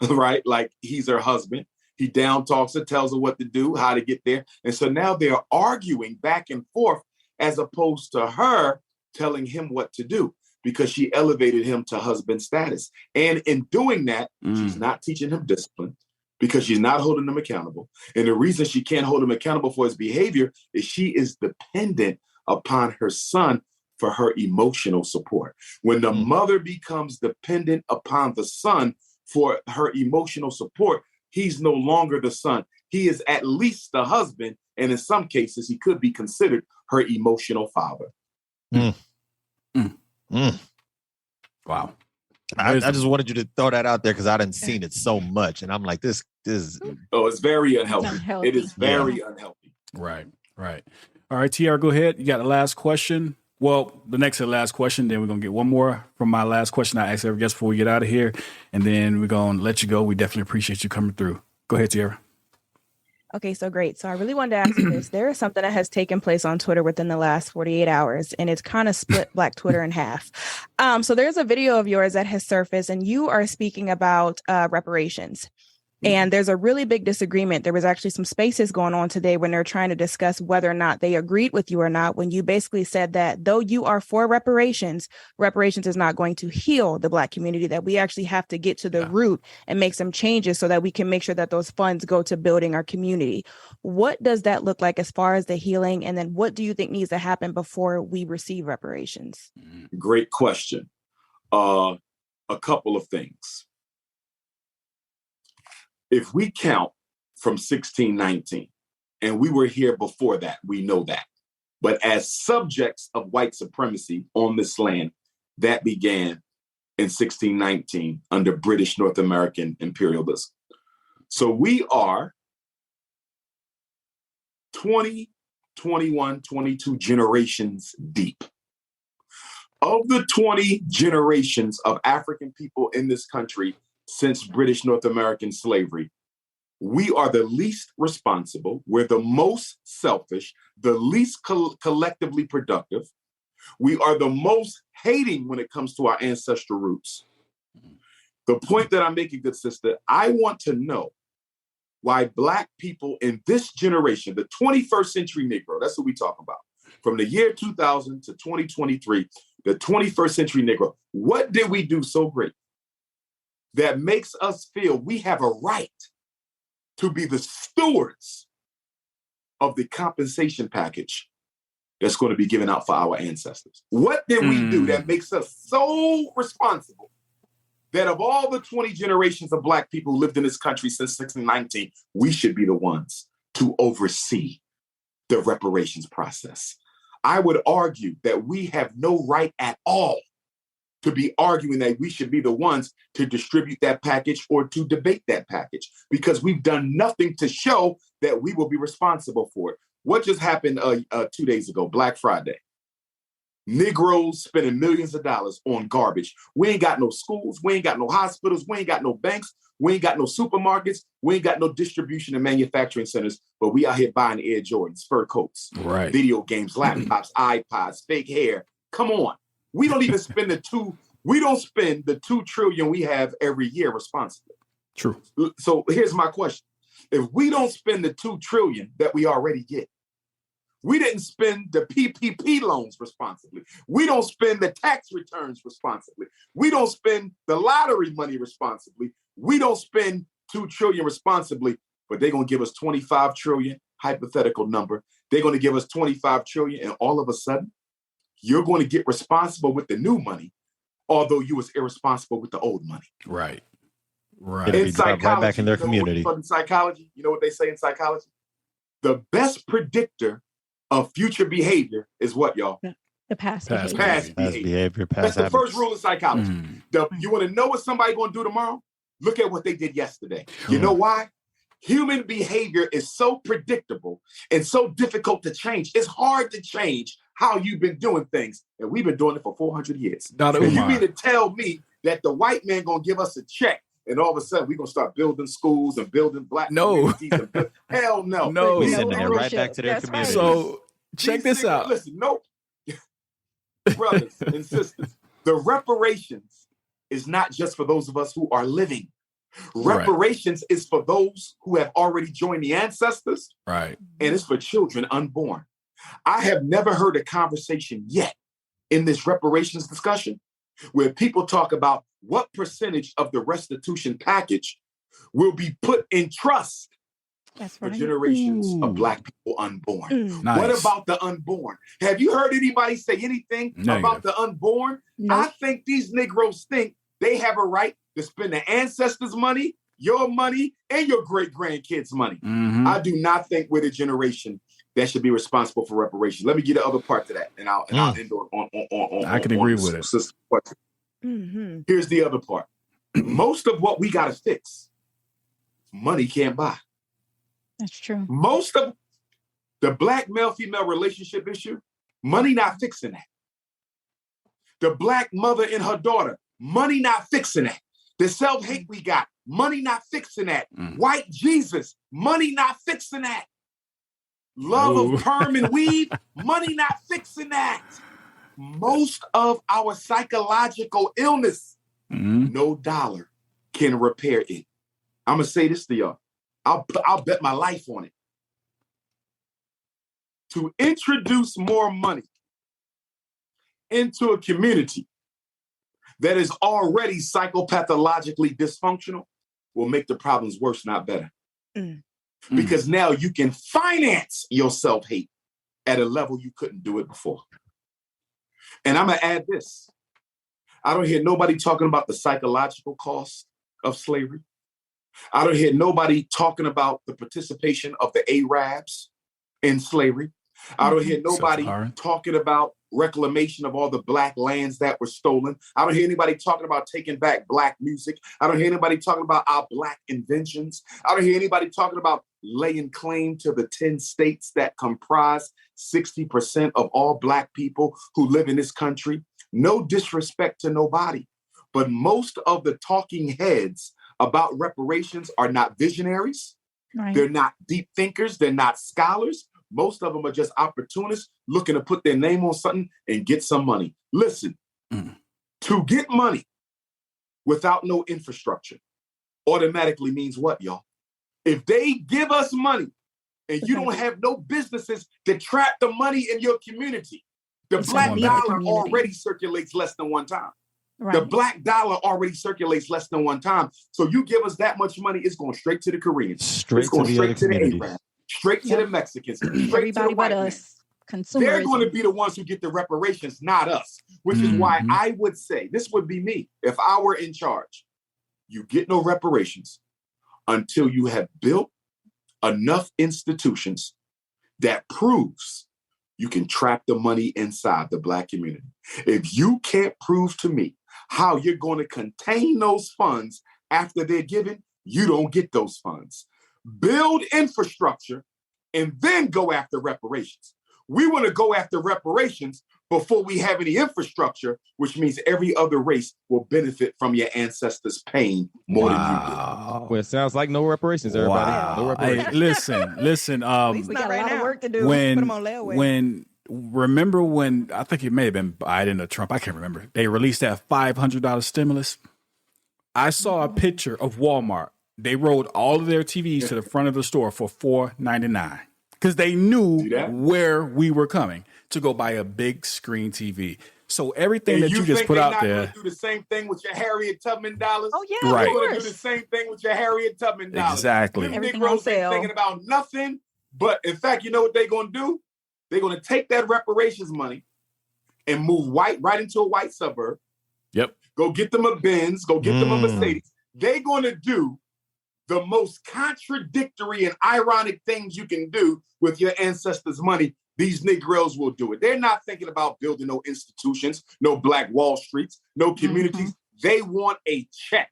S4: right? Like he's her husband. He down talks her, tells her what to do, how to get there. And so now they're arguing back and forth as opposed to her telling him what to do because she elevated him to husband status. And in doing that, she's not teaching him discipline because she's not holding him accountable. And the reason she can't hold him accountable for his behavior is she is dependent upon her son for her emotional support. When the mother becomes dependent upon the son for her emotional support, he's no longer the son. He is at least the husband. And in some cases, he could be considered her emotional father.
S3: Wow.
S7: I just wanted you to throw that out there because I didn't seen it so much. And I'm like, this is...
S4: Oh, it's very unhealthy. It is very unhealthy.
S3: Right. All right, Tiara, go ahead. You got the last question. Well, the next to the last question, then we're going to get one more from my last question I asked every guest before we get out of here. And then we're going to let you go. We definitely appreciate you coming through. Go ahead, Tiara.
S8: Okay, so great. So I really wanted to ask you this. There is something that has taken place on Twitter within the last 48 hours, and it's kind of split Black Twitter in half. So there's a video of yours that has surfaced, and you are speaking about reparations. And there's a really big disagreement. There was actually some spaces going on today when they're trying to discuss whether or not they agreed with you or not, when you basically said that though you are for reparations, reparations is not going to heal the Black community, that we actually have to get to the root and make some changes so that we can make sure that those funds go to building our community. What does that look like as far as the healing? And then what do you think needs to happen before we receive reparations?
S4: Great question. A couple of things. If we count from 1619, and we were here before that, we know that. But as subjects of white supremacy on this land, that began in 1619 under British North American imperialism. So we are 20, 21, 22 generations deep. Of the 20 generations of African people in this country since British North American slavery, we are the least responsible. We're the most selfish, the least collectively productive. We are the most hating when it comes to our ancestral roots. The point that I'm making, good sister, I want to know why Black people in this generation, the 21st century Negro, that's what we talk about, from the year 2000 to 2023, the 21st century Negro, what did we do so great that makes us feel we have a right to be the stewards of the compensation package that's going to be given out for our ancestors? What did we do that makes us so responsible that of all the 20 generations of Black people who lived in this country since 1619, we should be the ones to oversee the reparations process? I would argue that we have no right at all to be arguing that we should be the ones to distribute that package or to debate that package, because we've done nothing to show that we will be responsible for it. What just happened 2 days ago, Black Friday? Negroes spending millions of dollars on garbage. We ain't got no schools. We ain't got no hospitals. We ain't got no banks. We ain't got no supermarkets. We ain't got no distribution and manufacturing centers, but we out here buying Air Jordans, fur coats, video games, laptops, iPods, fake hair. Come on. We don't even spend the 2 trillion we have every year responsibly.
S3: True.
S4: So here's my question. If we don't spend the 2 trillion that we already get, we didn't spend the PPP loans responsibly. We don't spend the tax returns responsibly. We don't spend the lottery money responsibly. We don't spend 2 trillion responsibly, but they're going to give us 25 trillion, hypothetical number. They're going to give us 25 trillion, and all of a sudden, you're going to get responsible with the new money, although you was irresponsible with the old money.
S3: Right.
S7: In psychology, right back in their community.
S4: In psychology, you know what they say in psychology? The best predictor of future behavior is what, y'all?
S6: The past
S4: behavior. That's the first rule of psychology. You want to know what somebody's going to do tomorrow? Look at what they did yesterday. You know why? Human behavior is so predictable and so difficult to change. It's hard to change how you've been doing things. And we've been doing it for 400 years. And you mean to tell me that the white man going to give us a check and all of a sudden we're going to start building schools and building Black communities? Hell no.
S7: No. We're sending it right back to their community.
S3: So check this out.
S4: Listen, nope. Brothers and sisters, the reparations is not just for those of us who are living. Reparations is for those who have already joined the ancestors.
S3: Right.
S4: And it's for children unborn. I have never heard a conversation yet in this reparations discussion where people talk about what percentage of the restitution package will be put in trust for generations of Black people unborn.
S3: Nice.
S4: What about the unborn? Have you heard anybody say anything about the unborn?
S6: No.
S4: I think these Negroes think they have a right to spend their ancestors' money, your money, and your great-grandkids' money. I do not think we're the generation that should be responsible for reparations. Let me get the other part to that, and I'll end on
S3: I can agree with it.
S4: Here's the other part. Most of what we got to fix, money can't buy.
S6: That's true.
S4: Most of the Black male-female relationship issue, money not fixing that. The Black mother and her daughter, money not fixing that. The self-hate we got, money not fixing that. White Jesus, money not fixing that. Love of perm and weave, money not fixing that. Most of our psychological illness, no dollar can repair it. I'm going to say this to y'all. I'll bet my life on it. To introduce more money into a community that is already psychopathologically dysfunctional will make the problems worse, not better. Because now you can finance your self-hate at a level you couldn't do it before. And I'm going to add this. I don't hear nobody talking about the psychological cost of slavery. I don't hear nobody talking about the participation of the Arabs in slavery. I don't hear nobody talking about reclamation of all the Black lands that were stolen. I don't hear anybody talking about taking back Black music. I don't hear anybody talking about our Black inventions. I don't hear anybody talking about laying claim to the 10 states that comprise 60% of all Black people who live in this country. No disrespect to nobody, but most of the talking heads about reparations are not visionaries.
S6: Right.
S4: They're not deep thinkers. They're not scholars. Most of them are just opportunists looking to put their name on something and get some money. Listen, to get money without no infrastructure automatically means what, y'all? If they give us money and you don't have no businesses to trap the money in your community, the Black dollar already circulates less than one time.
S6: Right.
S4: The Black dollar already circulates less than one time. So you give us that much money, it's going straight to the Koreans.
S7: Straight to the other communities.
S4: Arabs, straight to the Mexicans. Straight
S6: Everybody
S4: to the white
S6: but
S4: man.
S6: us. Consumerism.
S4: They're going to be the ones who get the reparations, not us. Which is why I would say, this would be me, if I were in charge. You get no reparations until you have built enough institutions that proves you can trap the money inside the Black community. If you can't prove to me how you're going to contain those funds after they're given, you don't get those funds. Build infrastructure and then go after reparations. We want to go after reparations before we have any infrastructure, which means every other race will benefit from your ancestors' pain more than you do.
S5: Well, it sounds like no reparations, everybody. No reparations.
S3: Hey, listen.
S8: We got a lot of work to do. Put them on layaway.
S3: Remember when, I think it may have been Biden or Trump, I can't remember. They released that $500 stimulus. I saw a picture of Walmart. They rolled all of their TVs to the front of the store for $4.99 because they knew where we were coming to go buy a big screen TV. So everything that you just put out there.
S4: Do the same thing with your Harriet Tubman dollars.
S6: Oh yeah,
S3: right.
S6: Of
S4: You're
S6: course.
S4: going to do the same thing with your Harriet Tubman dollars.
S3: Exactly.
S4: Them
S6: Everything
S4: Negroes
S6: on
S4: ain't
S6: sale.
S4: thinking about nothing. But in fact, you know what they're going to do? They're going to take that reparations money and move right into a white suburb.
S3: Yep.
S4: Go get them a Benz. Go get them a Mercedes. They're going to do the most contradictory and ironic things you can do with your ancestors' money. These Negroes will do it. They're not thinking about building no institutions, no Black Wall Streets, no communities. They want a check.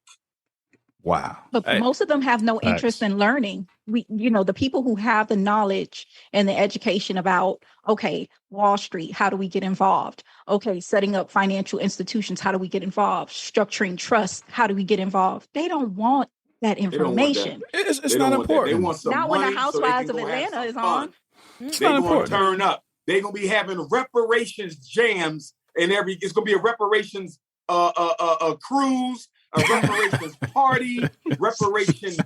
S3: Wow.
S6: But most of them have no interest in learning. The people who have the knowledge and the education about, okay, Wall Street, how do we get involved? Okay, setting up financial institutions, how do we get involved? Structuring trusts, how do we get involved? They don't want that information.
S3: It's not important.
S4: They want some
S6: Not
S4: money
S6: when the Housewives
S4: so
S6: of Atlanta is
S4: fun.
S6: on.
S3: It's
S4: They're
S3: not
S4: going to
S3: important.
S4: turn up. They're going to be having reparations jams and it's going to be a reparations cruise, a reparations party, reparation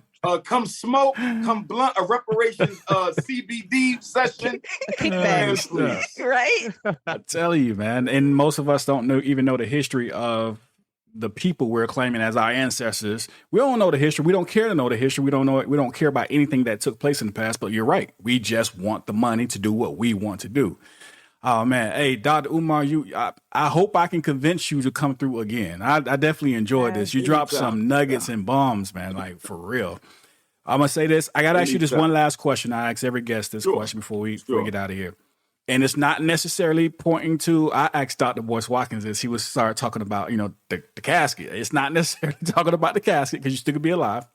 S4: come smoke, come blunt, a reparations CBD session.
S8: Kickback. Right?
S3: I tell you, man. And most of us don't even know the history of the people we're claiming as our ancestors. We don't know the history. We don't care to know the history. We don't know it. We don't care about anything that took place in the past. But you're right. We just want the money to do what we want to do. Oh man, hey, Dr. Umar, I hope I can convince you to come through again. I definitely enjoyed this. You dropped some nuggets and bombs, man, like for real. I'm gonna say this. I gotta ask you this one last question. I ask every guest this question before we get out of here. And it's not necessarily pointing to, I asked Dr. Boyce Watkins this. He was start talking about, the casket. It's not necessarily talking about the casket because you still could be alive.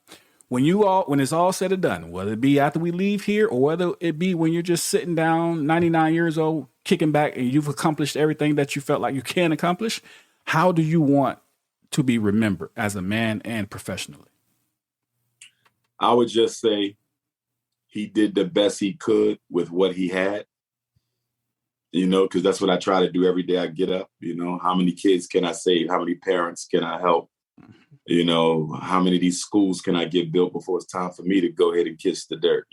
S3: When it's all said and done, whether it be after we leave here or whether it be when you're just sitting down 99 years old, kicking back and you've accomplished everything that you felt like you can accomplish, how do you want to be remembered as a man and professionally?
S4: I would just say he did the best he could with what he had. Because that's what I try to do every day I get up. How many kids can I save? How many parents can I help? How many of these schools can I get built before it's time for me to go ahead and kiss the dirt?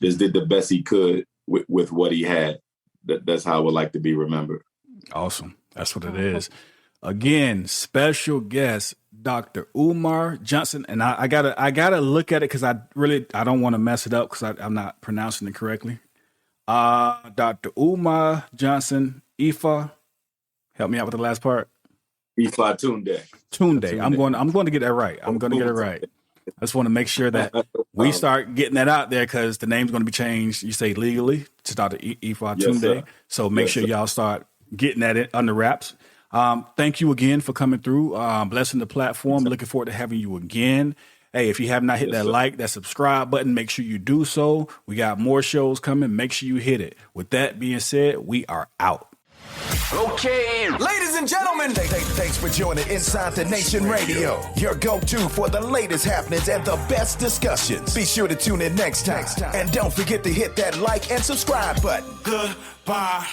S4: Just did the best he could with what he had. That's how I would like to be remembered.
S3: Awesome. That's what it is. Again, special guest, Dr. Umar Johnson. And I gotta look at it because I don't want to mess it up because I'm not pronouncing it correctly. Dr. Umar Johnson, Ifa. Help me out with the last part.
S4: Ifa Tunde.
S3: Tunde. I'm going to get that right. I'm going to get it right. I just want to make sure that we start getting that out there because the name's going to be changed. You say legally to Dr. Ifa Tunde.
S4: Sir.
S3: So make sure y'all start getting that under wraps. Thank you again for coming through, blessing the platform. Looking forward to having you again. Hey, if you have not hit that like, that subscribe button, make sure you do so. We got more shows coming. Make sure you hit it. With that being said, we are out.
S2: Okay, ladies and gentlemen, thanks for joining Inside the Nation Radio, your go-to for the latest happenings and the best discussions. Be sure to tune in next time. And don't forget to hit that like and subscribe button. Goodbye.